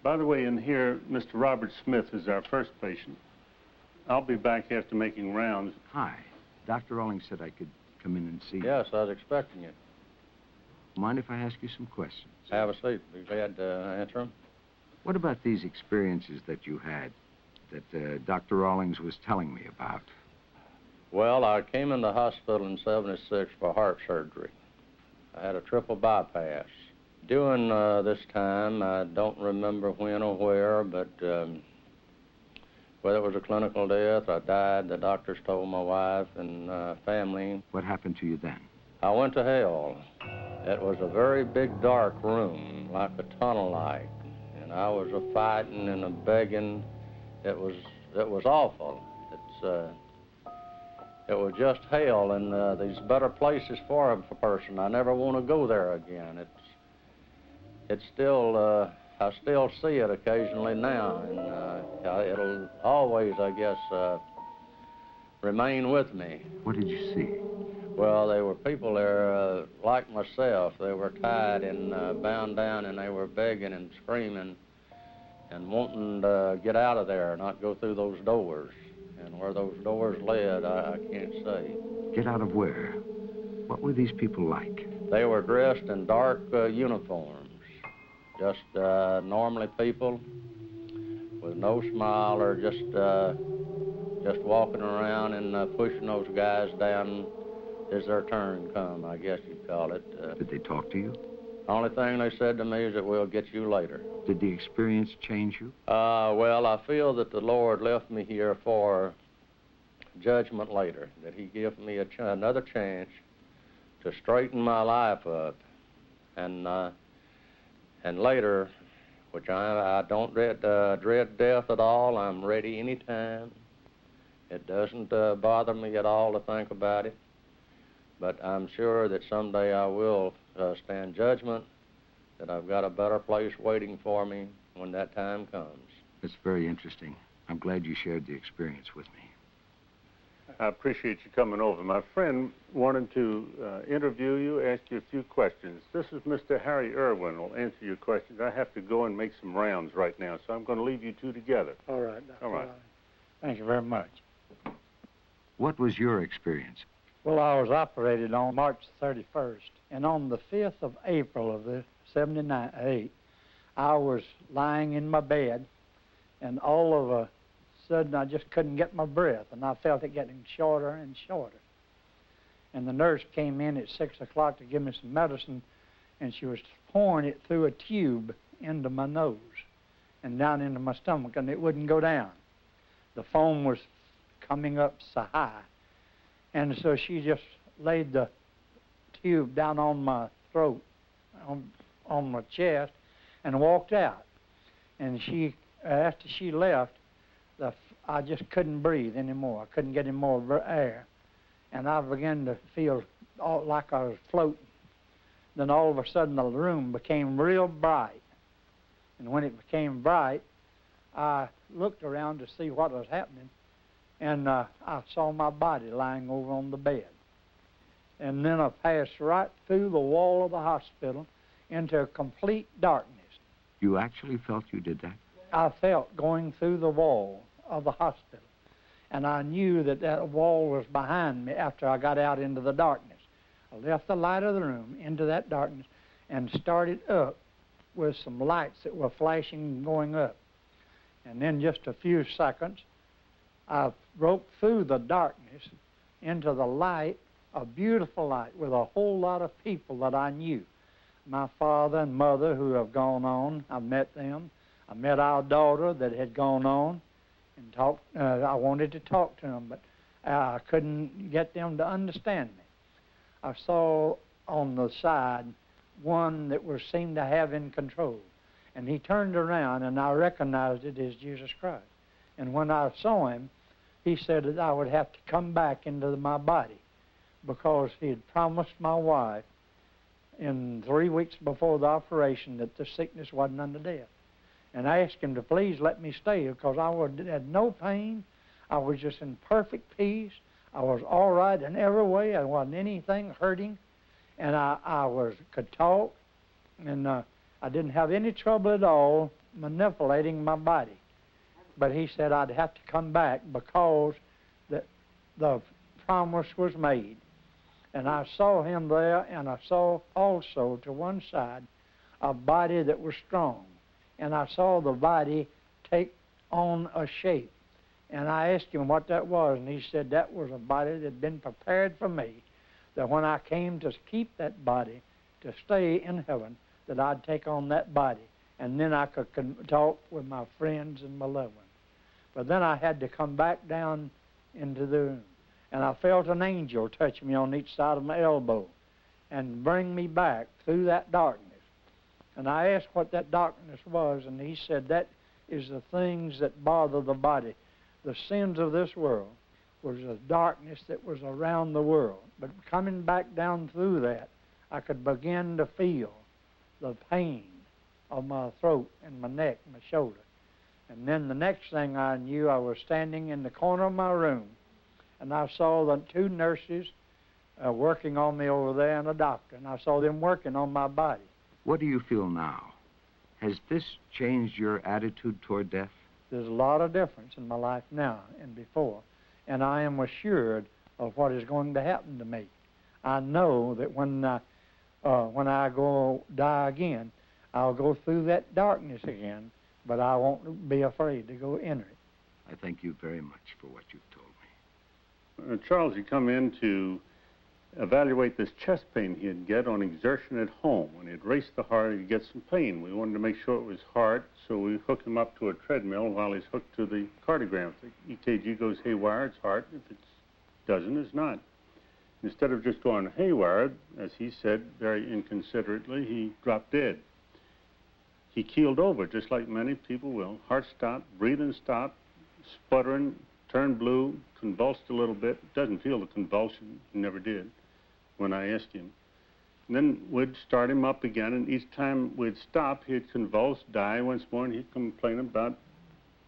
By the way, in here, Mr. Robert Smith is our first patient. I'll be back after making rounds. Hi. Dr. Rawlings said I could come in and see you. Yes, I was expecting you. Mind if I ask you some questions? Have a seat. Be glad to answer them. What about these experiences that you had that Dr. Rawlings was telling me about? Well, I came in the hospital in '76 for heart surgery. I had a triple bypass. During this time, I don't remember when or where, but whether it was a clinical death, I died, the doctors told my wife and family. What happened to you then? I went to hell. It was a very big dark room, like a tunnel light, and I was a-fighting and a-begging. It was awful. It was just hell, and these better places for a person. I never want to go there again. It's still, I still see it occasionally now, and it'll always, I guess, remain with me. What did you see? Well, there were people there like myself. They were tied and bound down, and they were begging and screaming. and wanting to get out of there, not go through those doors. And where those doors led, I can't say. Get out of where? What were these people like? They were dressed in dark uniforms, just normally people with no smile, or just walking around and pushing those guys down as their turn come, I guess you'd call it. Did they talk to you? The only thing they said to me is that we'll get you later. Did the experience change you? Well, I feel that the Lord left me here for judgment later, that he gave me another chance to straighten my life up. And later, which I don't dread death at all. I'm ready anytime. It doesn't bother me at all to think about it. But I'm sure that someday I will stand judgment, that I've got a better place waiting for me when that time comes. It's very interesting. I'm glad you shared the experience with me. I appreciate you coming over. My friend wanted to interview you, ask you a few questions. This is Mr. Harry Irwin will answer your questions. I have to go and make some rounds right now, so I'm going to leave you two together. All right. All right. Thank you very much. What was your experience? Well, I was operated on March 31st, and on the 5th of April of the 78, I was lying in my bed, and all of a sudden I just couldn't get my breath, and I felt it getting shorter and shorter. And the nurse came in at 6 o'clock to give me some medicine, and she was pouring it through a tube into my nose and down into my stomach, and it wouldn't go down. The foam was coming up so high. And so she just laid the tube down on my throat, on my chest, and walked out. And after she left, I just couldn't breathe anymore. I couldn't get any more air. And I began to feel like I was floating. Then all of a sudden the room became real bright. And when it became bright, I looked around to see what was happening. And I saw my body lying over on the bed. And then I passed right through the wall of the hospital into complete darkness. You actually felt you did that? I felt going through the wall of the hospital. And I knew that that wall was behind me after I got out into the darkness. I left the light of the room into that darkness and started up with some lights that were flashing and going up. And then just a few seconds, I broke through the darkness into the light, a beautiful light with a whole lot of people that I knew. My father and mother who have gone on, I met them. I met our daughter that had gone on and talked. I wanted to talk to them, but I couldn't get them to understand me. I saw on the side one that seemed to have in control, and he turned around, and I recognized it as Jesus Christ. And when I saw him, he said that I would have to come back into my body because he had promised my wife in 3 weeks before the operation that the sickness wasn't unto death. And I asked him to please let me stay because I had no pain. I was just in perfect peace. I was all right in every way. I wasn't anything hurting. And I could talk, and I didn't have any trouble at all manipulating my body. But he said I'd have to come back because the promise was made. And I saw him there, and I saw also to one side a body that was strong. And I saw the body take on a shape. And I asked him what that was, and he said that was a body that had been prepared for me, that when I came to keep that body, to stay in heaven, that I'd take on that body. And then I could talk with my friends and my loved ones. But then I had to come back down into the room. And I felt an angel touch me on each side of my elbow and bring me back through that darkness. And I asked what that darkness was, and he said that is the things that bother the body. The sins of this world was the darkness that was around the world. But coming back down through that, I could begin to feel the pain of my throat and my neck and my shoulder. And then the next thing I knew, I was standing in the corner of my room, and I saw the 2 nurses working on me over there and a doctor, and I saw them working on my body. What do you feel now? Has this changed your attitude toward death? There's a lot of difference in my life now and before, and I am assured of what is going to happen to me. I know that when I go die again, I'll go through that darkness again, but I won't be afraid to go enter it. I thank you very much for what you've told me. Charles, he come in to evaluate this chest pain he'd get on exertion at home. When he'd race the heart, he'd get some pain. We wanted to make sure it was heart, so we hooked him up to a treadmill while he's hooked to the cardiogram. If the EKG goes haywire, it's heart. If it doesn't, it's not. Instead of just going haywire, as he said very inconsiderately, he dropped dead. He keeled over, just like many people will. Heart stopped, breathing stopped, sputtering, turned blue, convulsed a little bit. Doesn't feel the convulsion, he never did, when I asked him. And then we'd start him up again, and each time we'd stop, he'd convulse, die once more, and he'd complain about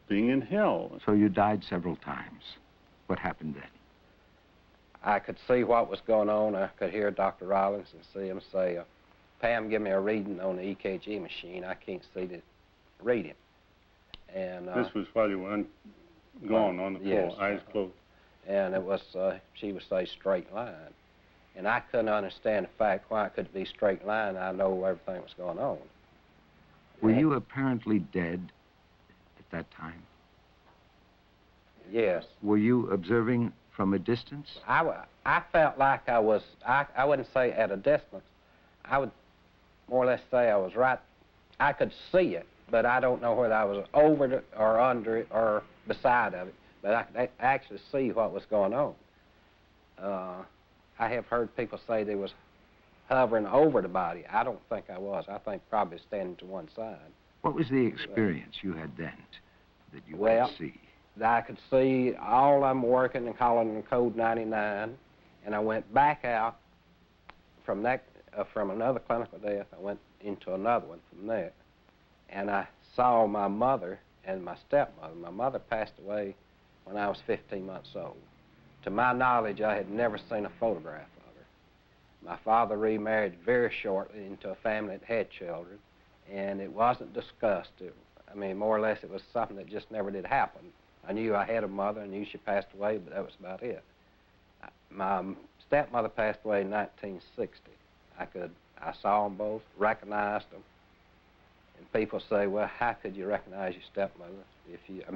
being in hell. So you died several times. What happened then? I could see what was going on. I could hear Dr. Rollins and see him say, Pam, give me a reading on the EKG machine. I can't see the reading. And this was while you were gone on the floor, yes, eyes closed. And it was, she would say straight line. And I couldn't understand the fact why it could be straight line. I know everything was going on. Were you apparently dead at that time? Yes. Were you observing from a distance? I felt like I was, I wouldn't say at a distance. I would more or less say I was right. I could see it, but I don't know whether I was over it or under it or beside of it. But I could actually see what was going on. I have heard people say they was hovering over the body. I don't think I was. I think probably standing to one side. What was the experience you had then that you could see? I could see all I'm working and calling in code 99, and I went back out from that, from another clinical death. I went into another one from there, and I saw my mother and my stepmother. My mother passed away when I was 15 months old. To my knowledge, I had never seen a photograph of her. My father remarried very shortly into a family that had children, and it wasn't discussed. I mean, more or less, it was something that just never did happen. I knew I had a mother, I knew she passed away, but that was about it. My stepmother passed away in 1960. I saw them both, recognized them. And people say, well, how could you recognize your stepmother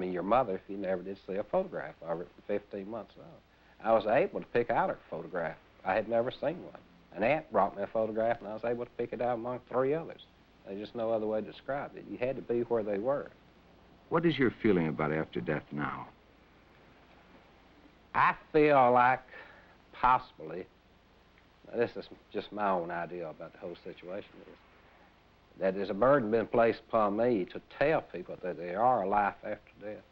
your mother, if you never did see a photograph of her at 15 months old? I was able to pick out her photograph. I had never seen one. An aunt brought me a photograph, and I was able to pick it out among 3 others. There's just no other way to describe it. You had to be where they were. What is your feeling about after death now? I feel like possibly, this is just my own idea about the whole situation, that there's a burden been placed upon me to tell people that there are a life after death,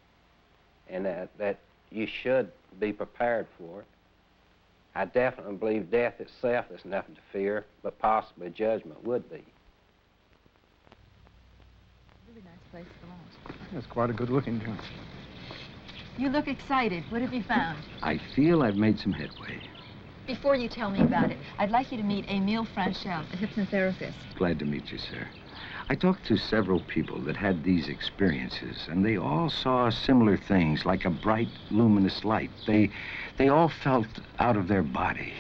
and that you should be prepared for it. I definitely believe death itself is nothing to fear, but possibly judgment would be. Really nice place to launch. It's quite a good-looking joint. You look excited. What have you found? I feel I've made some headway. Before you tell me about it, I'd like you to meet Emile Franchel, a hypnotherapist. Glad to meet you, sir. I talked to several people that had these experiences, and they all saw similar things, like a bright, luminous light. They all felt out of their body.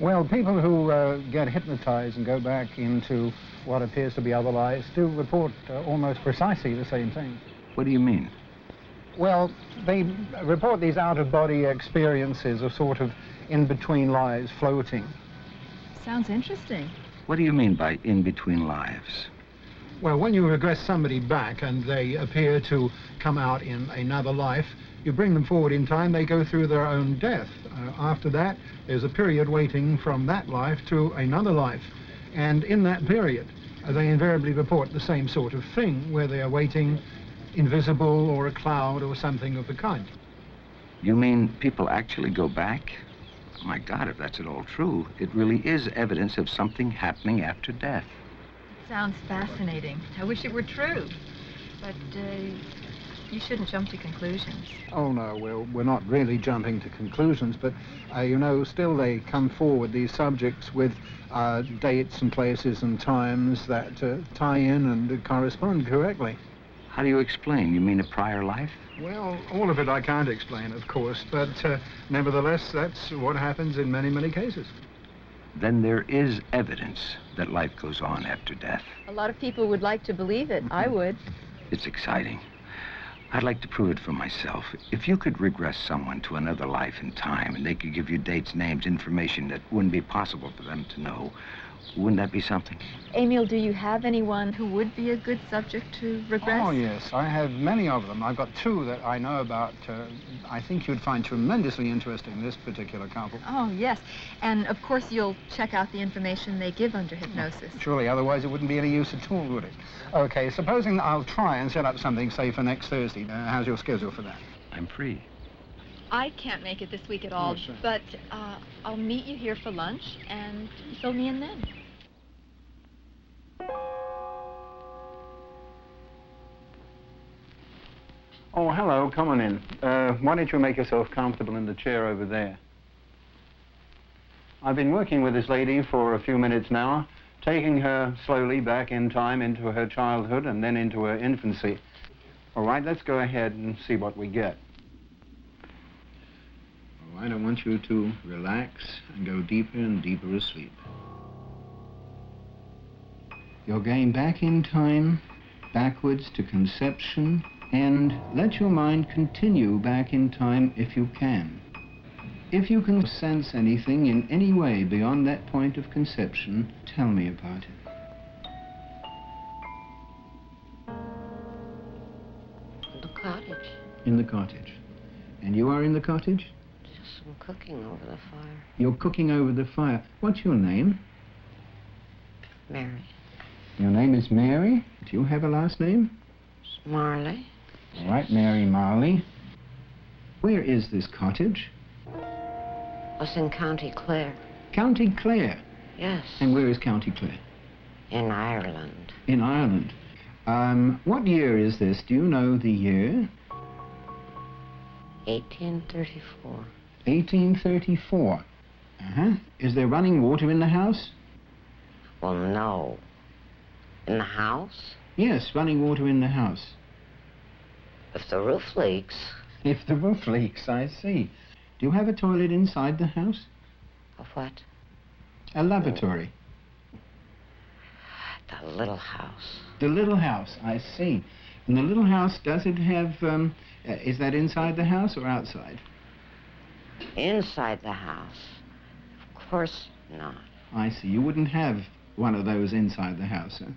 Well, people who get hypnotized and go back into what appears to be other lives do report almost precisely the same thing. What do you mean? Well, they report these out-of-body experiences of sort of in-between lives, floating. Sounds interesting. What do you mean by in-between lives? Well, when you regress somebody back and they appear to come out in another life, you bring them forward in time, they go through their own death. After that, there's a period waiting from that life to another life. And in that period, they invariably report the same sort of thing, where they are waiting invisible or a cloud or something of the kind. You mean people actually go back? Oh my God, if that's at all true, it really is evidence of something happening after death. Sounds fascinating. I wish it were true. But You shouldn't jump to conclusions. Oh, no, we're not really jumping to conclusions, but, you know, still they come forward, these subjects, with dates and places and times that tie in and correspond correctly. How do you explain? You mean a prior life? Well, all of it I can't explain, of course, but nevertheless, that's what happens in many, many cases. Then there is evidence that life goes on after death. A lot of people would like to believe it. I would. It's exciting. I'd like to prove it for myself. If you could regress someone to another life in time, and they could give you dates, names, information that wouldn't be possible for them to know, wouldn't that be something? Emil, do you have anyone who would be a good subject to regress? Oh, yes, I have many of them. I've got two that I know about. I think you'd find tremendously interesting, this particular couple. Oh, yes. And, of course, you'll check out the information they give under hypnosis. Surely, otherwise it wouldn't be any use at all, would it? Okay, supposing I'll try and set up something, say, for next Thursday. How's your schedule for that? I'm free. I can't make it this week at all, sure. but I'll meet you here for lunch and fill me in then. Oh, hello, come on in. Why don't you make yourself comfortable in the chair over there? I've been working with this lady for a few minutes now, taking her slowly back in time into her childhood and then into her infancy. All right, let's go ahead and see what we get. All right, I want you to relax and go deeper and deeper asleep. You're going back in time, backwards to conception, and let your mind continue back in time if you can. If you can sense anything in any way beyond that point of conception, tell me about it. The cottage. In the cottage. And you are in the cottage? Just some cooking over the fire. You're cooking over the fire. What's your name? Mary. Your name is Mary? Do you have a last name? Marley. All right, Mary Marley. Where is this cottage? Was in County Clare. County Clare? Yes. And where is County Clare? In Ireland. In Ireland. What year is this? Do you know the year? 1834. 1834. Uh-huh. Is there running water in the house? Well, no. In the house? Yes, running water in the house. If the roof leaks. If the roof leaks, I see. Do you have a toilet inside the house? A what? A lavatory. The little house. The little house, I see. And the little house, does it have, is that inside the house or outside? Inside the house? Of course not. I see. You wouldn't have one of those inside the house, huh?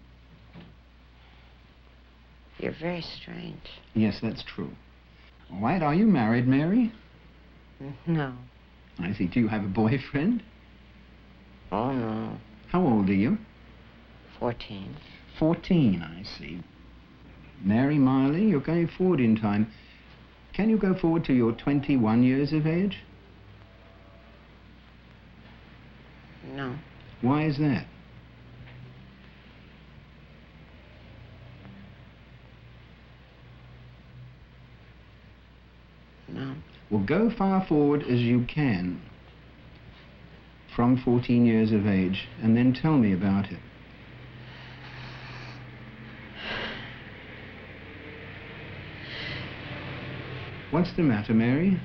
You're very strange. Yes, that's true. All right, are you married, Mary? No. I see. Do you have a boyfriend? Oh, no. How old are you? 14. 14, I see. Mary Marley, you're going forward in time. Can you go forward to your 21 years of age? No. Why is that? No. Well, go far forward as you can from 14 years of age, and then tell me about it. What's the matter, Mary?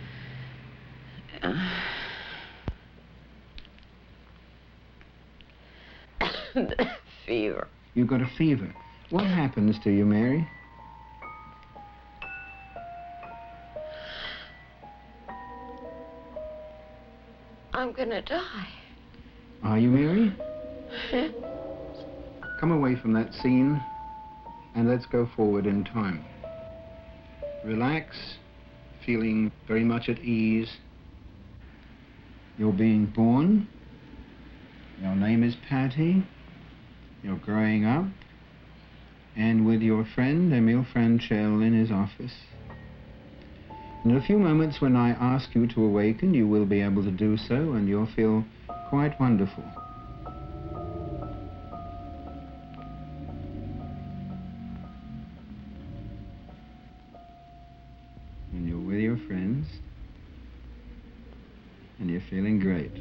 Fever. You've got a fever. What happens to you, Mary? I'm gonna die. Are you, Mary? Come away from that scene and let's go forward in time. Relax, feeling very much at ease. You're being born. Your name is Patty. You're growing up. And with your friend, Emil Franchel, in his office. In a few moments, when I ask you to awaken, you will be able to do so, and you'll feel quite wonderful. and you're with your friends, and you're feeling great.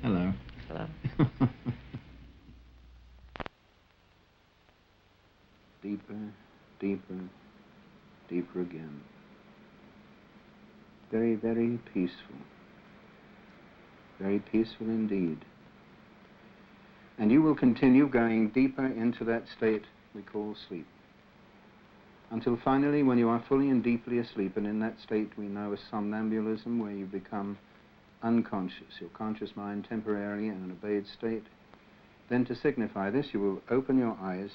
Hello. Hello. Deeper, deeper, deeper again. Very, very peaceful. Very peaceful indeed. And you will continue going deeper into that state we call sleep. Until finally, when you are fully and deeply asleep, and in that state we know as somnambulism, where you become unconscious, your conscious mind temporarily in an obeyed state, then to signify this, you will open your eyes,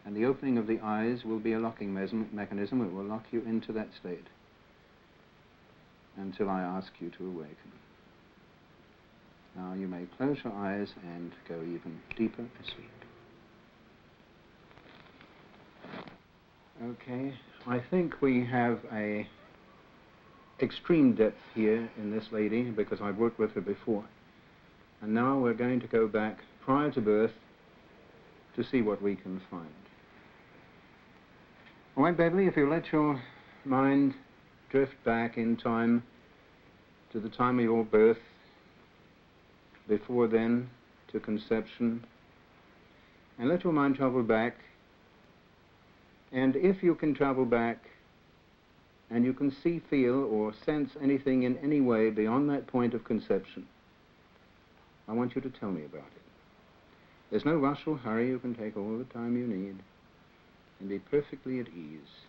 and the opening of the eyes will be a locking mechanism. It will lock you into that state until I ask you to awaken. Now you may close your eyes and go even deeper asleep. Okay, I think we have a extreme depth here in this lady because I've worked with her before. And now we're going to go back prior to birth to see what we can find. All right, Beverly, if you let your mind drift back in time to the time of your birth, before then to conception, and let your mind travel back. And if you can travel back and you can see, feel, or sense anything in any way beyond that point of conception, I want you to tell me about it. There's no rush or hurry. You can take all the time you need and be perfectly at ease.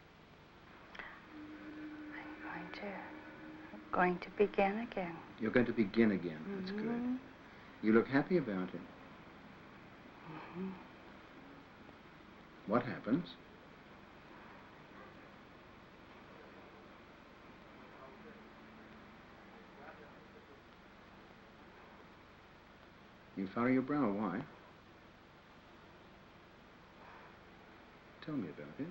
I'm going to begin again. You're going to begin again. That's good. You look happy about it. What happens? You furrow your brow. Why? Tell me about it.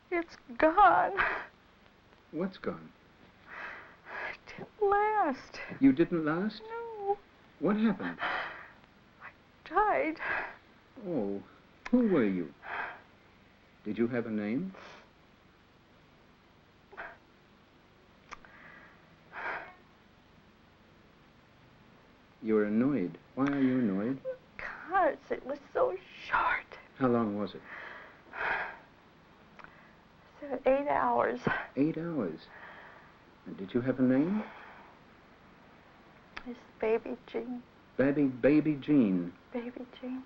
It's gone. What's gone? It didn't last. You didn't last? No. What happened? I died. Oh, who were you? Did you have a name? You were annoyed. Why are you annoyed? Because it was so short. How long was it? 8 hours. 8 hours. And did you have a name? It's Baby Jean. Baby Jean. Baby Jean.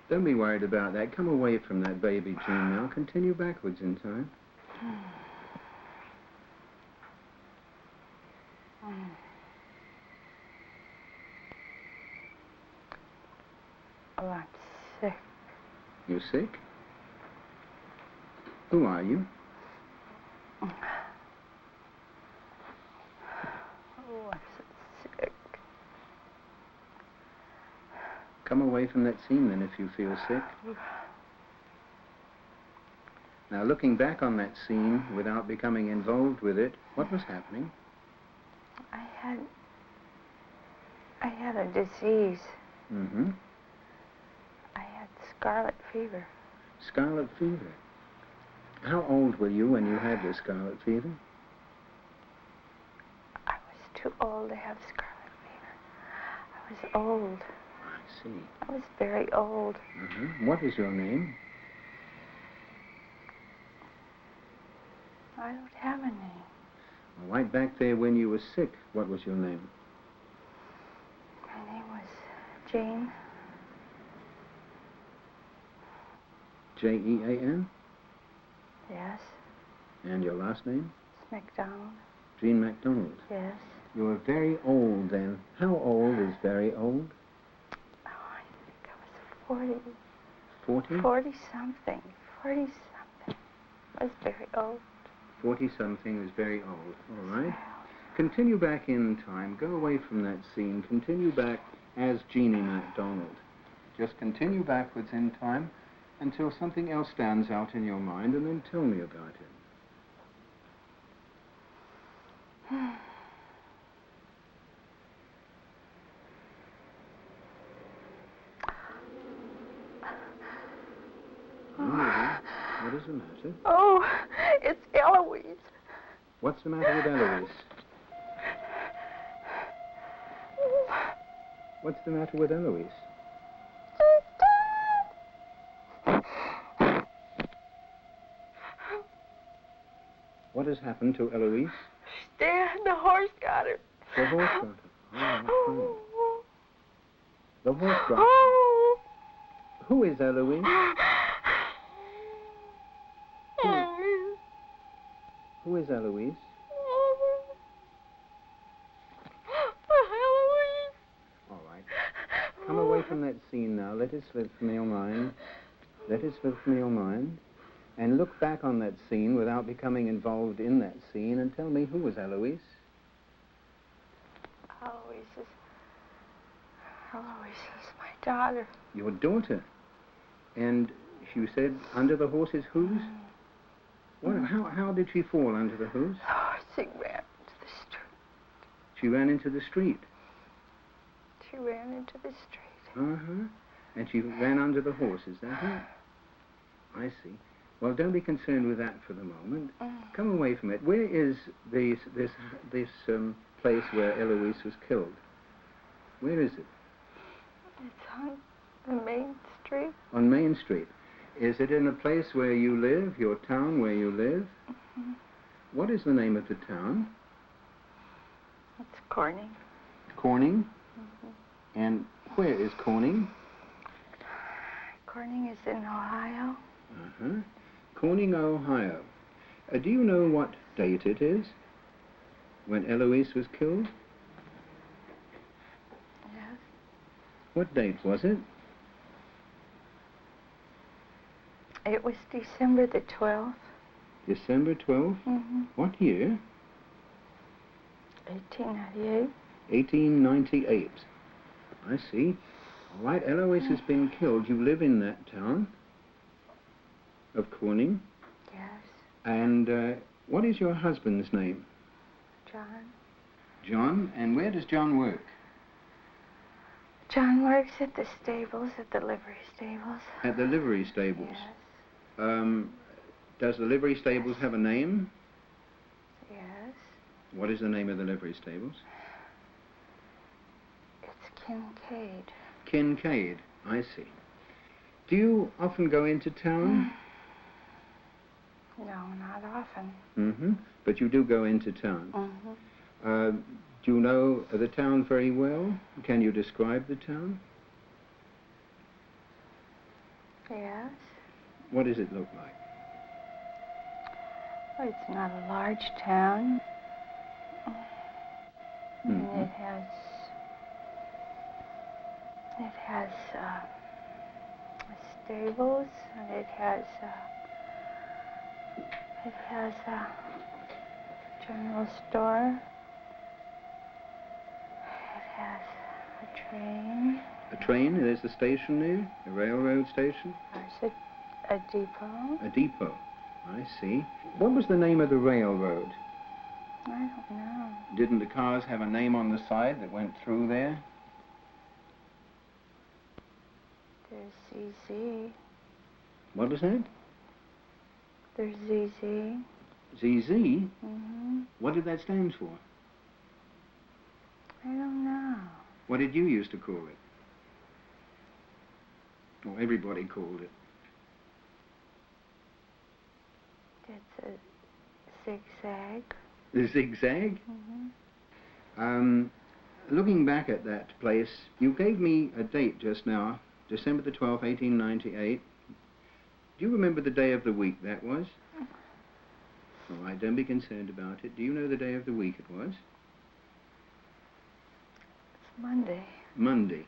Don't be worried about that. Come away from that Baby Jean now. Continue backwards in time. Oh, I'm sick. You're sick? Who are you? Oh, I'm so sick. Come away from that scene then if you feel sick. Now, looking back on that scene without becoming involved with it, what was happening? I had a disease. Mm-hmm. I had scarlet fever. Scarlet fever. How old were you when you had the scarlet fever? I was too old to have scarlet fever. I was old. I see. I was very old. Mm-hmm. What is your name? I don't have a name. Well, right back there when you were sick, what was your name? My name was Jane. J-E-A-N? Yes. And your last name? It's MacDonald. Jean MacDonald. Yes. You were very old then. How old is very old? Oh, I think I was 40. 40? 40-something. 40-something. I was very old. 40-something is very old. All right. Continue back in time. Go away from that scene. Continue back as Jeannie MacDonald. Just continue backwards in time until something else stands out in your mind, and then tell me about it. What is the matter? Oh, it's Eloise. What's the matter with Eloise? What's the matter with Eloise? What has happened to Eloise? Dad, the horse got her. The horse got her. Oh, the horse got her. Oh. Who is Eloise? Who is Eloise? All right. Come away from that scene now. Let it slip from your mind. Let it slip from your mind. And look back on that scene without becoming involved in that scene and tell me, who was Eloise? Eloise is my daughter. Your daughter. And you said under the horse's hooves? What, how did she fall under the hooves? Oh, she ran into the street. She ran into the street. She ran into the street. Uh-huh. And she ran under the horse, is that it? I see. Well, don't be concerned with that for the moment. Come away from it. Where is this place where Eloise was killed? Where is it? It's on the main street. On Main Street. Is it in a place where you live, your town where you live? What is the name of the town? It's Corning. Corning? And where is Corning? Corning is in Ohio. Uh-huh. Corning, Ohio. Do you know what date it is when Eloise was killed? Yes. What date was it? It was December the 12th. December 12th? What year? 1898. 1898. I see. All right, Eloise has been killed. You live in that town of Corning. Yes. And what is your husband's name? John. John. And where does John work? John works at the stables, at the livery stables. At the livery stables? Yes. Does the livery stables have a name? Yes. What is the name of the livery stables? It's Kincaid. Kincaid. I see. Do you often go into town? No, not often. Mm-hmm. But you do go into town. Do you know the town very well? Can you describe the town? Yes. What does it look like? Well, it's not a large town. And it has stables, and it has a general store. It has a train. A train? There's a station there? A railroad station? There's a depot. A depot. I see. What was the name of the railroad? I don't know. Didn't the cars have a name on the side that went through there? There's ZZ. What was that? There's ZZ. ZZ? What did that stand for? I don't know. What did you used to call it? Or everybody called it? It's a zigzag. The zigzag? Looking back at that place, you gave me a date just now, December the 12th, 1898. Do you remember the day of the week that was? All right, don't be concerned about it. Do you know the day of the week it was? It's Monday. Monday,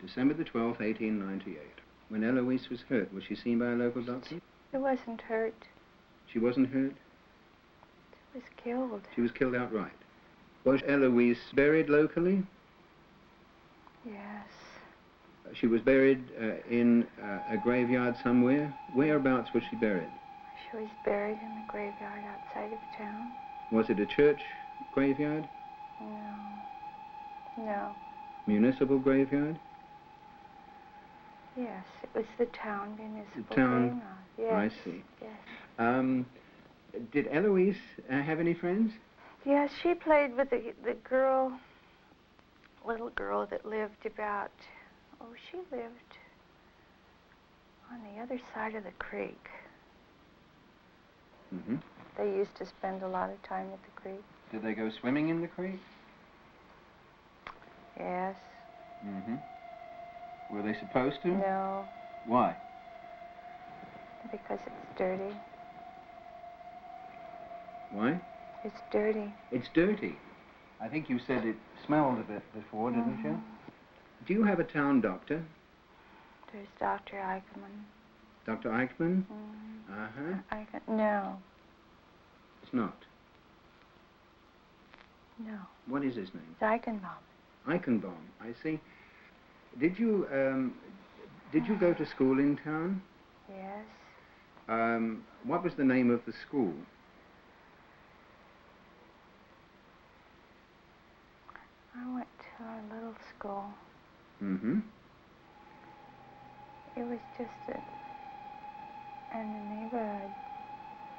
December the 12th, 1898. When Eloise was hurt, was she seen by a local doctor? She wasn't hurt. She wasn't hurt? She was killed. She was killed outright. Was Eloise buried locally? Yes. She was buried in a graveyard somewhere. Whereabouts was she buried? She was buried in the graveyard outside of town. Was it a church graveyard? No. Municipal graveyard? Yes, it was the town municipal The town? playground. Yes. I see. Yes. Did Eloise have any friends? Yes, she played with the girl, little girl that lived about, she lived on the other side of the creek. Mm-hmm. They used to spend a lot of time at the creek. Did they go swimming in the creek? Yes. Mm-hmm. Were they supposed to? No, Why? because it's dirty. Why? It's dirty. It's dirty. I think you said it smelled a bit before, didn't you? Do you have a town doctor? There's Dr. Eichmann. Dr. Eichmann? No, It's not. no. What is his name? It's Eichenbaum. Eichenbaum, I see. Did you go to school in town? Yes. What was the name of the school? I went to a little school. Mm-hmm. It was just in the neighborhood.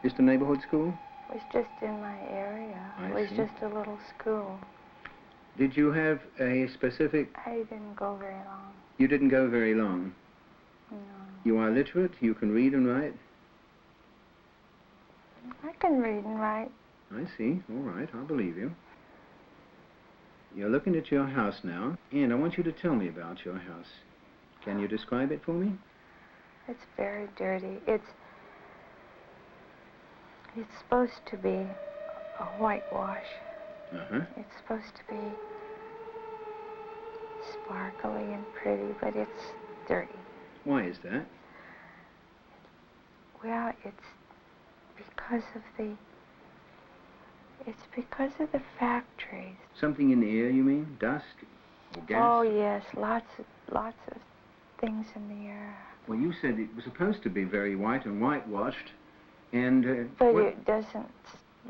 Just a neighborhood school? It was just in my area. It was see. just a little school. Did you have a specific... I didn't go very long. You didn't go very long? No. You are literate? You can read and write? I can read and write. I see. All right, I'll believe you. You're looking at your house now, and I want you to tell me about your house. Can you describe it for me? It's very dirty. It's supposed to be a whitewash. Uh-huh. It's supposed to be sparkly and pretty, but it's dirty. Why is that? Well, it's because of the factories. Something in the air, you mean? Dust or gas? Oh yes, lots of things in the air. Well, you said it was supposed to be very white and whitewashed, and... But it doesn't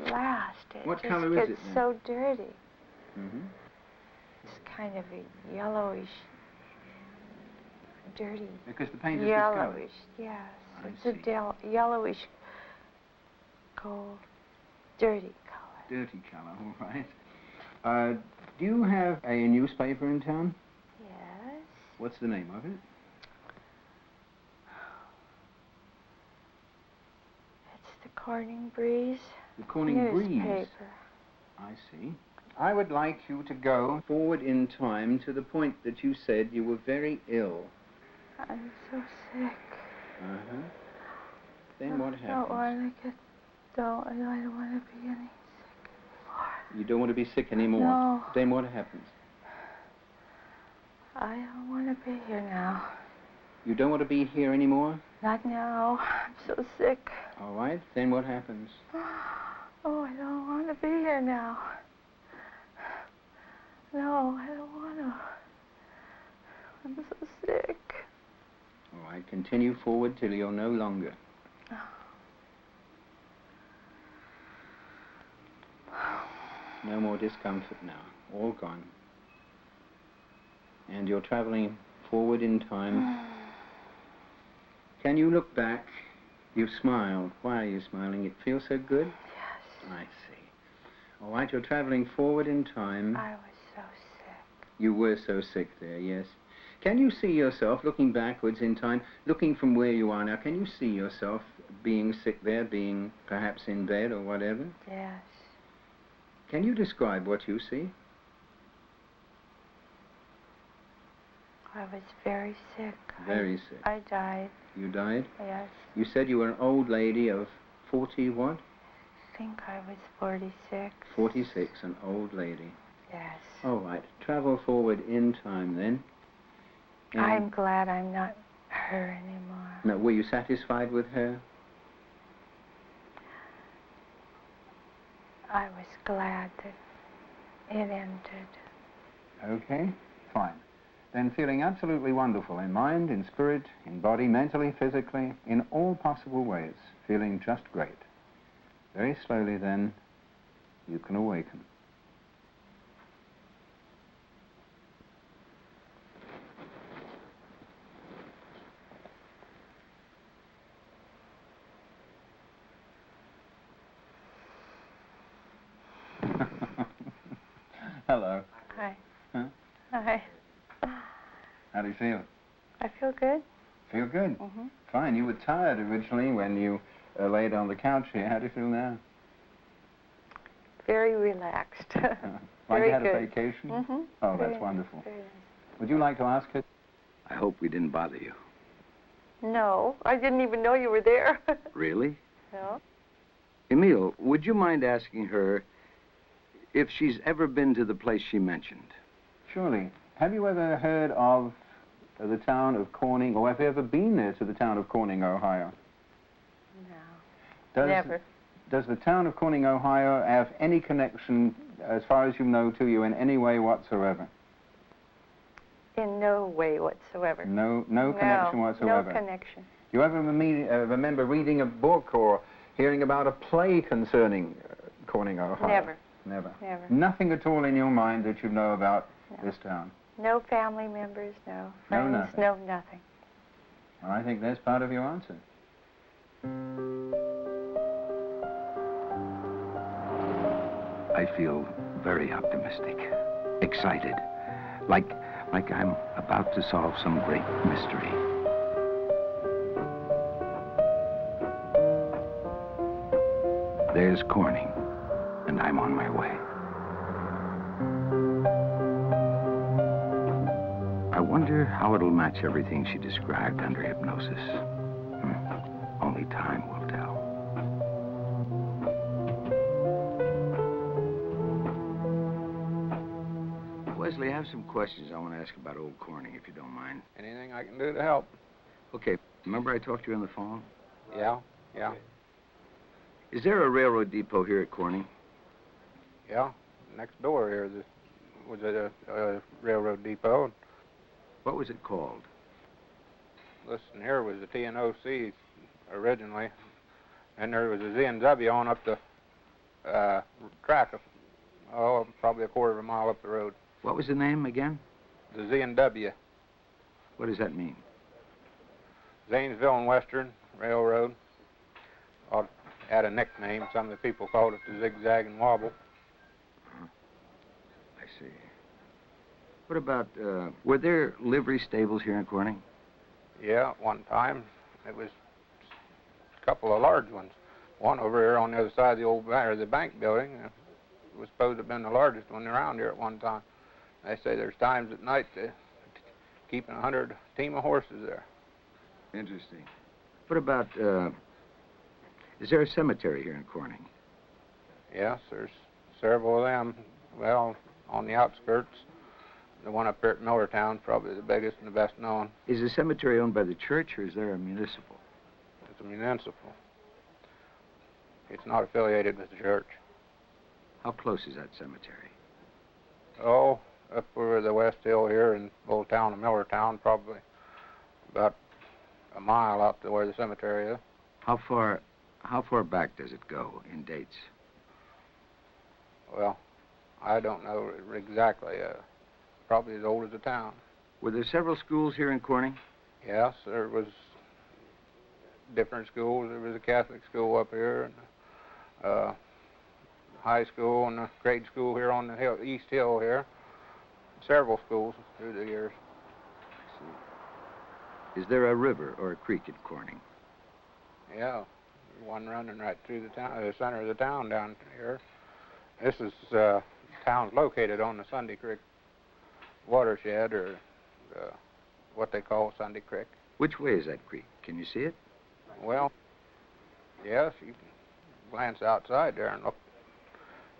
last. What It color just is gets it then? so dirty. Mm-hmm. It's kind of a yellowish, dirty. Because the paint is yellowish. Yes, I it's a yellowish, gold, dirty color. Dirty color, all right. Do you have a newspaper in town? Yes. What's the name of it? It's the Corning Breeze. The Corning Breeze. Newspaper. I see. I would like you to go forward in time to the point that you said you were very ill. I'm so sick. Uh-huh. Then what I happens? I don't want to be any sick anymore. You don't want to be sick anymore? No. Then what happens? I don't want to be here now. You don't want to be here anymore? Not now. I'm so sick. All right. Then what happens? Oh, I don't want to be here now. No, I don't want to. I'm so sick. All right. Continue forward till you're no longer. No more discomfort now. All gone. And you're traveling forward in time. Can you look back? You've smiled. Why are you smiling? It feels so good? Yes. I see. All right, you're traveling forward in time. I was so sick. You were so sick there, yes. Can you see yourself looking backwards in time, looking from where you are now? Can you see yourself being sick there, being perhaps in bed or whatever? Yes. Can you describe what you see? I was very sick. Very sick. I died. You died? Yes. You said you were an old lady of 40 what? I think I was 46. 46, an old lady. Yes. All right, travel forward in time then. And I'm glad I'm not her anymore. now, were you satisfied with her? I was glad that it ended. Okay, fine. Then feeling absolutely wonderful in mind, in spirit, in body, mentally, physically, in all possible ways. Feeling just great. Very slowly then, you can awaken. Hello. Hi. Huh? Hi. How do you feel? I feel good. Feel good? Mm-hmm. Fine. You were tired originally when you laid on the couch here. How do you feel now? Very relaxed. Like Very you had good. a vacation? Mm-hmm. Oh, Very that's wonderful. Very nice. Would you like to ask her? I hope we didn't bother you. No, I didn't even know you were there. Really? No. Emil, would you mind asking her if she's ever been to the place she mentioned? Surely. Have you ever heard of the town of Corning, or have you ever been there to the town of Corning, Ohio? No. Never. Does the town of Corning, Ohio have any connection, as far as you know, to you in any way whatsoever? In no way whatsoever. No connection whatsoever? No connection. You ever remember reading a book or hearing about a play concerning Corning, Ohio? Never. Never? Never. Nothing at all in your mind that you know about this town? No family members, no friends, nothing. no nothing. Well, I think that's part of your answer. I feel very optimistic, excited, like I'm about to solve some great mystery. There's Corning, and I'm on my way. I wonder how it'll match everything she described under hypnosis. Only time will tell. Wesley, I have some questions I want to ask about old Corning, if you don't mind. Anything I can do to help? Okay, remember I talked to you on the phone? Yeah. Is there a railroad depot here at Corning? Yeah, next door here was a railroad depot. What was it called? Listen, here was the T&OC originally, and there was a Z&W on up the track, probably a quarter of a mile up the road. What was the name again? The Z&W. What does that mean? Zanesville and Western Railroad. Ought to add a nickname. Some of the people called it the Zigzag and Wobble. I see. What about, were there livery stables here in Corning? Yeah, at one time. It was a couple of large ones. One over here on the other side of the old the bank building. It was supposed to have been the largest one around here at one time. They say there's times at night keeping 100 team of horses there. Interesting. What about, is there a cemetery here in Corning? Yes, there's several of them. Well, on the outskirts. The one up here at Millertown, probably the biggest and the best known. Is the cemetery owned by the church, or is there a municipal? It's a municipal. It's not affiliated with the church. How close is that cemetery? Oh, up over the West Hill here in the old town of Millertown, probably about a mile out to where the cemetery is. How far back does it go in dates? Well, I don't know exactly. Probably as old as the town. Were there several schools here in Corning? Yes, there was different schools. There was a Catholic school up here, and high school and a grade school here on the hill, East Hill here. Several schools through the years. I see. Is there a river or a creek at Corning? Yeah, one running right through the town, the center of the town down here. This is town's located on the Sunday Creek watershed, or what they call Sunday Creek. Which way is that creek? Can you see it? Well, yes, you can glance outside there and look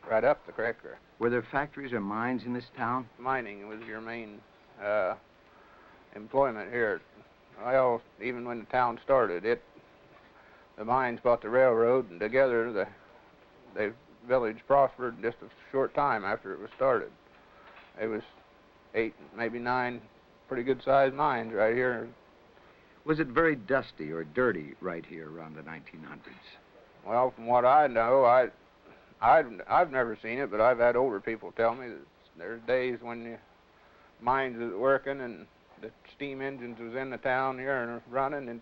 right up the creek. Were there factories or mines in this town? Mining was your main employment here. Well, even when the town started, the mines bought the railroad, and together the village prospered just a short time after it was started. It was 8, maybe 9 pretty good-sized mines right here. Was it very dusty or dirty right here around the 1900s? Well, from what I know, I've never seen it, but I've had older people tell me that there's days when the mines was working and the steam engines was in the town here and running, and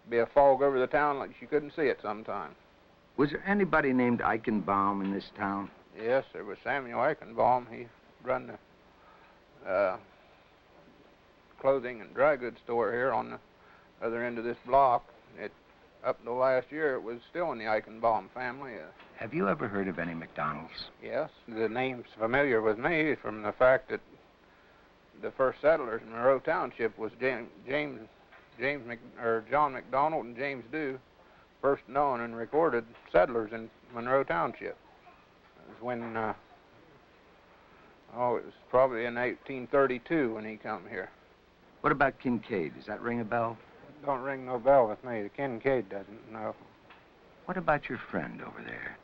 be a fog over the town like you couldn't see it sometimes. Was there anybody named Eichenbaum in this town? Yes, there was Samuel Eichenbaum. He run the clothing and dry goods store here on the other end of this block. Up until last year, it was still in the Eichenbaum family. Have you ever heard of any McDonald's? Yes, the name's familiar with me from the fact that the first settlers in Monroe Township was John McDonald and James Dew, first known and recorded settlers in Monroe Township. It was when, it was probably in 1832 when he come here. What about Kincaid? Does that ring a bell? Don't ring no bell with me. The Kincaid doesn't, no. What about your friend over there?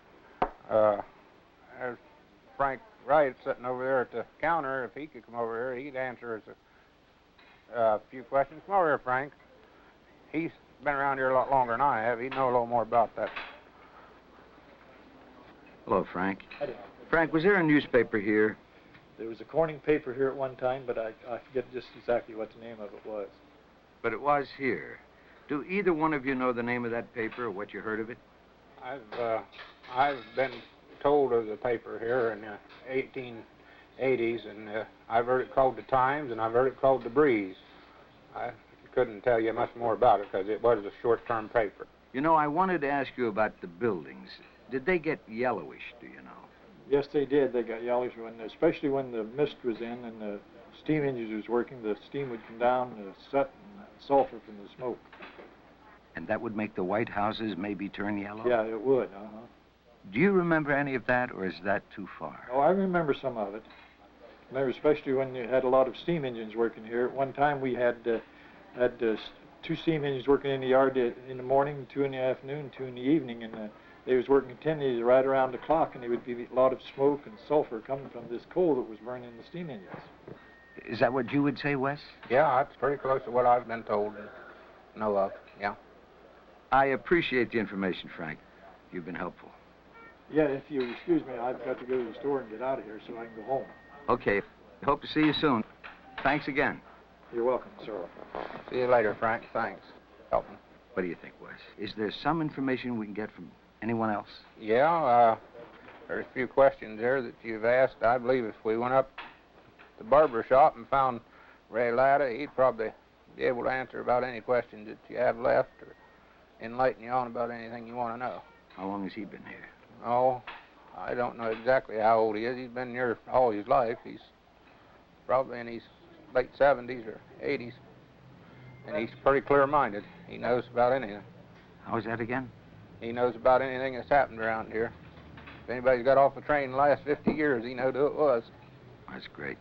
There's Frank Wright sitting over there at the counter. If he could come over here, he'd answer us a few questions. Come over here, Frank. He's been around here a lot longer than I have. He'd know a little more about that. Hello, Frank. Frank, was there a newspaper here? There was a Corning paper here at one time, but I forget just exactly what the name of it was. But it was here. Do either one of you know the name of that paper or what you heard of it? I've been told of the paper here in the 1880s, and I've heard it called the Times, and I've heard it called the Breeze. I couldn't tell you much more about it because it was a short-term paper. You know, I wanted to ask you about the buildings. Did they get yellowish, do you know? Yes, they did. They got yellowish, especially when the mist was in and the steam engines was working. The steam would come down, the soot and sulfur from the smoke. And that would make the white houses maybe turn yellow? Yeah, it would, Do you remember any of that, or is that too far? Oh, I remember some of it. I remember especially when you had a lot of steam engines working here. At one time we had 2 steam engines working in the yard in the morning, 2 in the afternoon, 2 in the evening, and they was working continuously right around the clock, and there would be a lot of smoke and sulfur coming from this coal that was burning the steam engines. Is that what you would say, Wes? Yeah, that's pretty close to what I've been told and know of, yeah. I appreciate the information, Frank. You've been helpful. Yeah, if you excuse me, I've got to go to the store and get out of here so I can go home. Okay. Hope to see you soon. Thanks again. You're welcome, sir. See you later, Frank. Thanks. Helping. What do you think, Wes? Is there some information we can get from anyone else? Yeah, there's a few questions there that you've asked. I believe if we went up to the barber shop and found Ray Latta, he'd probably be able to answer about any questions that you have left or enlighten you on about anything you want to know. How long has he been here? Oh, I don't know exactly how old he is. He's been here all his life. He's probably in his late 70s or 80s. And he's pretty clear-minded. He knows about anything. How is that again? He knows about anything that's happened around here. If anybody's got off the train in the last 50 years, he knows who it was. That's great.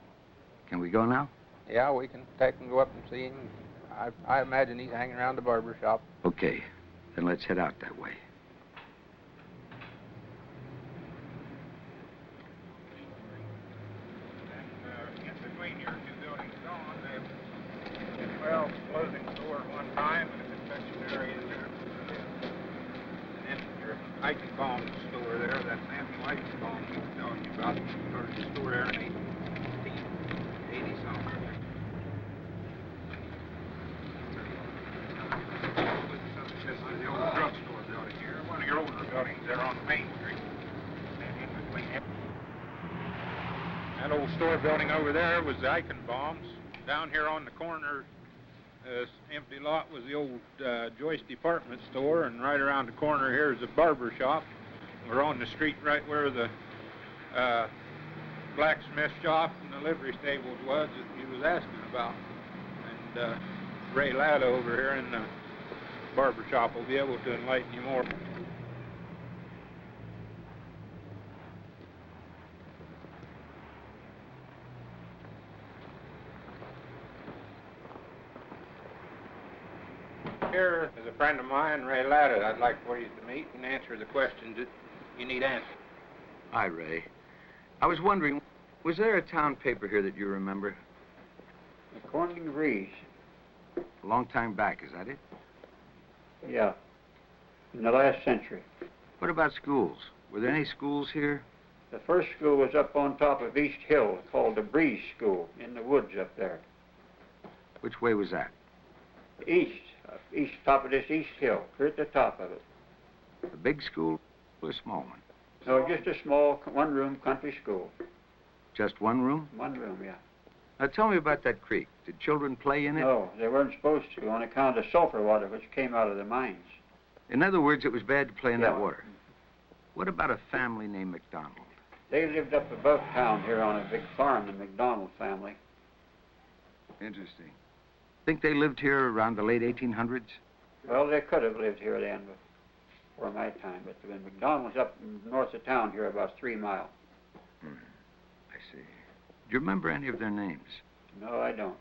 Can we go now? Yeah, we can take him, go up and see him. I imagine he's hanging around the barber shop. Okay. Then let's head out that way. Well, clothing store at one time and a confectionery in there. And then your Eichenbaum store there, that Samuel Eichenbaum he was telling you about, started the store there in 1880 something. The old drugstore building here, one of your older buildings there on Main Street. And in between that old store building over there was the Eichenbaums. Down here on the corner, this empty lot was the old Joyce department store, and right around the corner here is a barber shop. We're on the street right where the blacksmith shop and the livery stables was that you was asking about. And Ray Latta over here in the barber shop will be able to enlighten you more. Here is a friend of mine, Ray Latta. I'd like for you to meet and answer the questions that you need answered. Hi, Ray. I was wondering, was there a town paper here that you remember? The Corning Breeze. A long time back, is that it? Yeah, in the last century. What about schools? Were there any schools here? The first school was up on top of East Hill, called the Breeze School, in the woods up there. Which way was that? East, top of this East Hill, clear at the top of it. A big school or a small one? No, just a small one-room country school. Just one room? One room, yeah. Now tell me about that creek. Did children play in it? No, they weren't supposed to on account of sulfur water which came out of the mines. In other words, it was bad to play in that water. What about a family named McDonald? They lived up above town here on a big farm, the McDonald family. Interesting. Think they lived here around the late 1800s? Well, they could have lived here then before my time, but the McDonald's up north of town here about 3 miles. I see. Do you remember any of their names? No, I don't.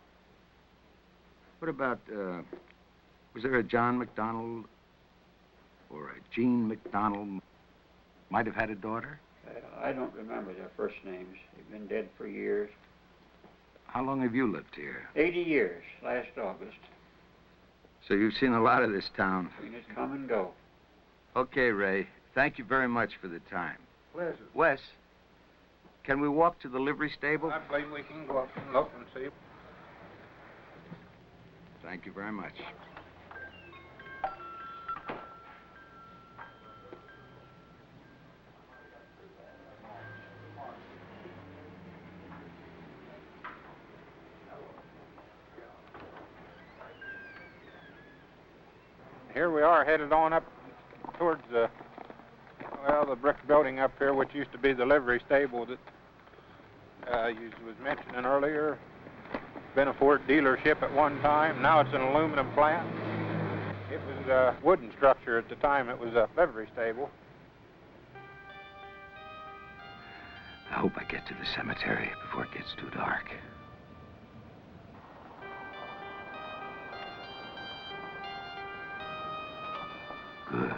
What about, was there a John McDonald or a Jean McDonald? Might have had a daughter? I don't remember their first names. They've been dead for years. How long have you lived here? 80 years, last August. So you've seen a lot of this town. Seen it come and go. Okay, Ray. Thank you very much for the time. Pleasure. Wes, can we walk to the livery stable? I believe we can go up and look and see. Thank you very much. Here we are headed on up towards the brick building up here, which used to be the livery stable that you was mentioning earlier. Been a Ford dealership at one time. Now it's an aluminum plant. It was a wooden structure at the time. It was a livery stable. I hope I get to the cemetery before it gets too dark. Good.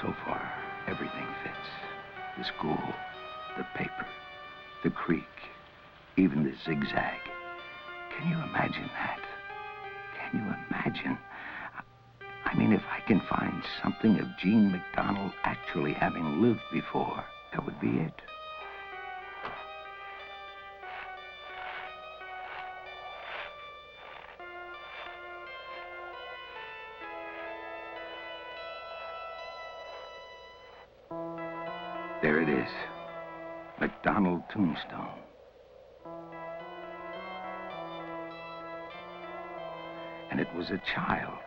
So far, everything fits. The school, the paper, the creek, even the zigzag. Can you imagine that? Can you imagine? I mean, if I can find something of Jean McDonald actually having lived before, that would be it. There it is, McDonald Tombstone. And it was a child.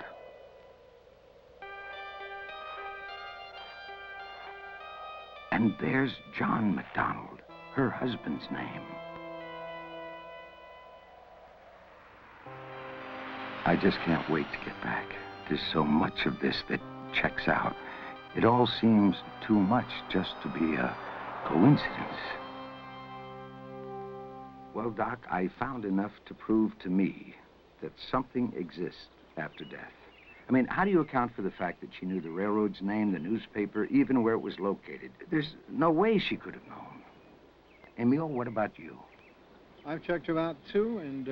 And there's John McDonald, her husband's name. I just can't wait to get back. There's so much of this that checks out. It all seems too much just to be a coincidence. Well, Doc, I found enough to prove to me that something exists after death. I mean, how do you account for the fact that she knew the railroad's name, the newspaper, even where it was located? There's no way she could have known. Emil, what about you? I've checked her out too, and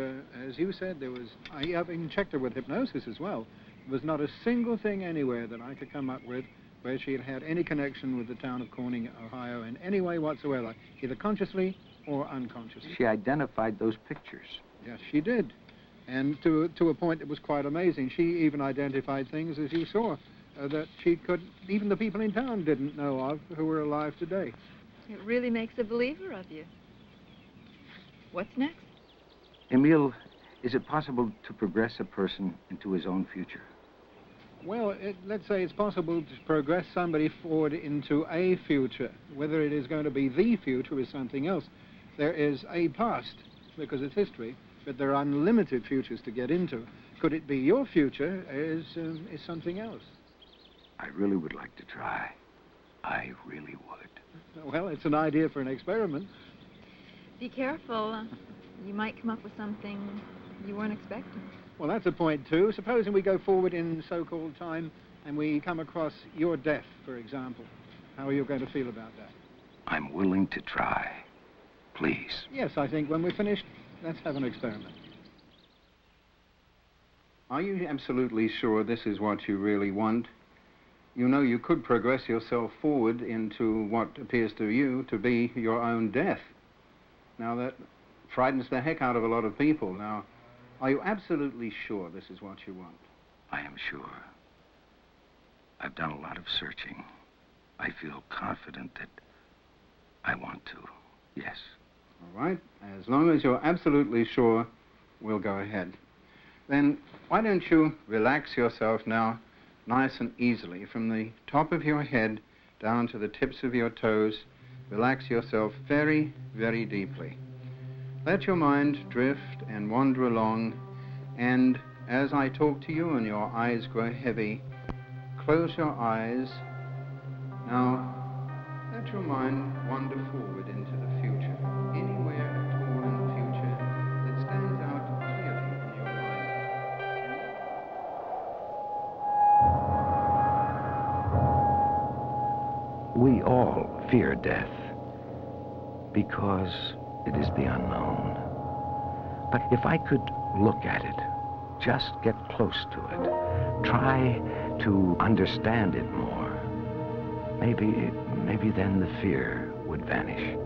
as you said, I even checked her with hypnosis as well. There was not a single thing anywhere that I could come up with where she had had any connection with the town of Corning, Ohio, in any way whatsoever, either consciously or unconsciously. She identified those pictures. Yes, she did. And to a point that was quite amazing. She even identified things, as you saw, that she could, even the people in town didn't know of who were alive today. It really makes a believer of you. What's next? Emil, is it possible to progress a person into his own future? Well, let's say it's possible to progress somebody forward into a future. Whether it is going to be the future is something else. There is a past, because it's history, but there are unlimited futures to get into. Could it be your future is something else. I really would like to try. I really would. Well, it's an idea for an experiment. Be careful. You might come up with something you weren't expecting. Well, that's a point, too. Supposing we go forward in so-called time and we come across your death, for example. How are you going to feel about that? I'm willing to try. Please. Yes, I think when we're finished, let's have an experiment. Are you absolutely sure this is what you really want? You know, you could progress yourself forward into what appears to you to be your own death. Now, that frightens the heck out of a lot of people. Now, are you absolutely sure this is what you want? I am sure. I've done a lot of searching. I feel confident that I want to, yes. All right. As long as you're absolutely sure, we'll go ahead. Then why don't you relax yourself now nice and easily from the top of your head down to the tips of your toes. Relax yourself very, very deeply. Let your mind drift and wander along, and as I talk to you and your eyes grow heavy, close your eyes. Now, let your mind wander forward into the future, anywhere at all in the future that stands out clearly in your mind. We all fear death because it is the unknown. But if I could look at it, just get close to it, try to understand it more, maybe then the fear would vanish.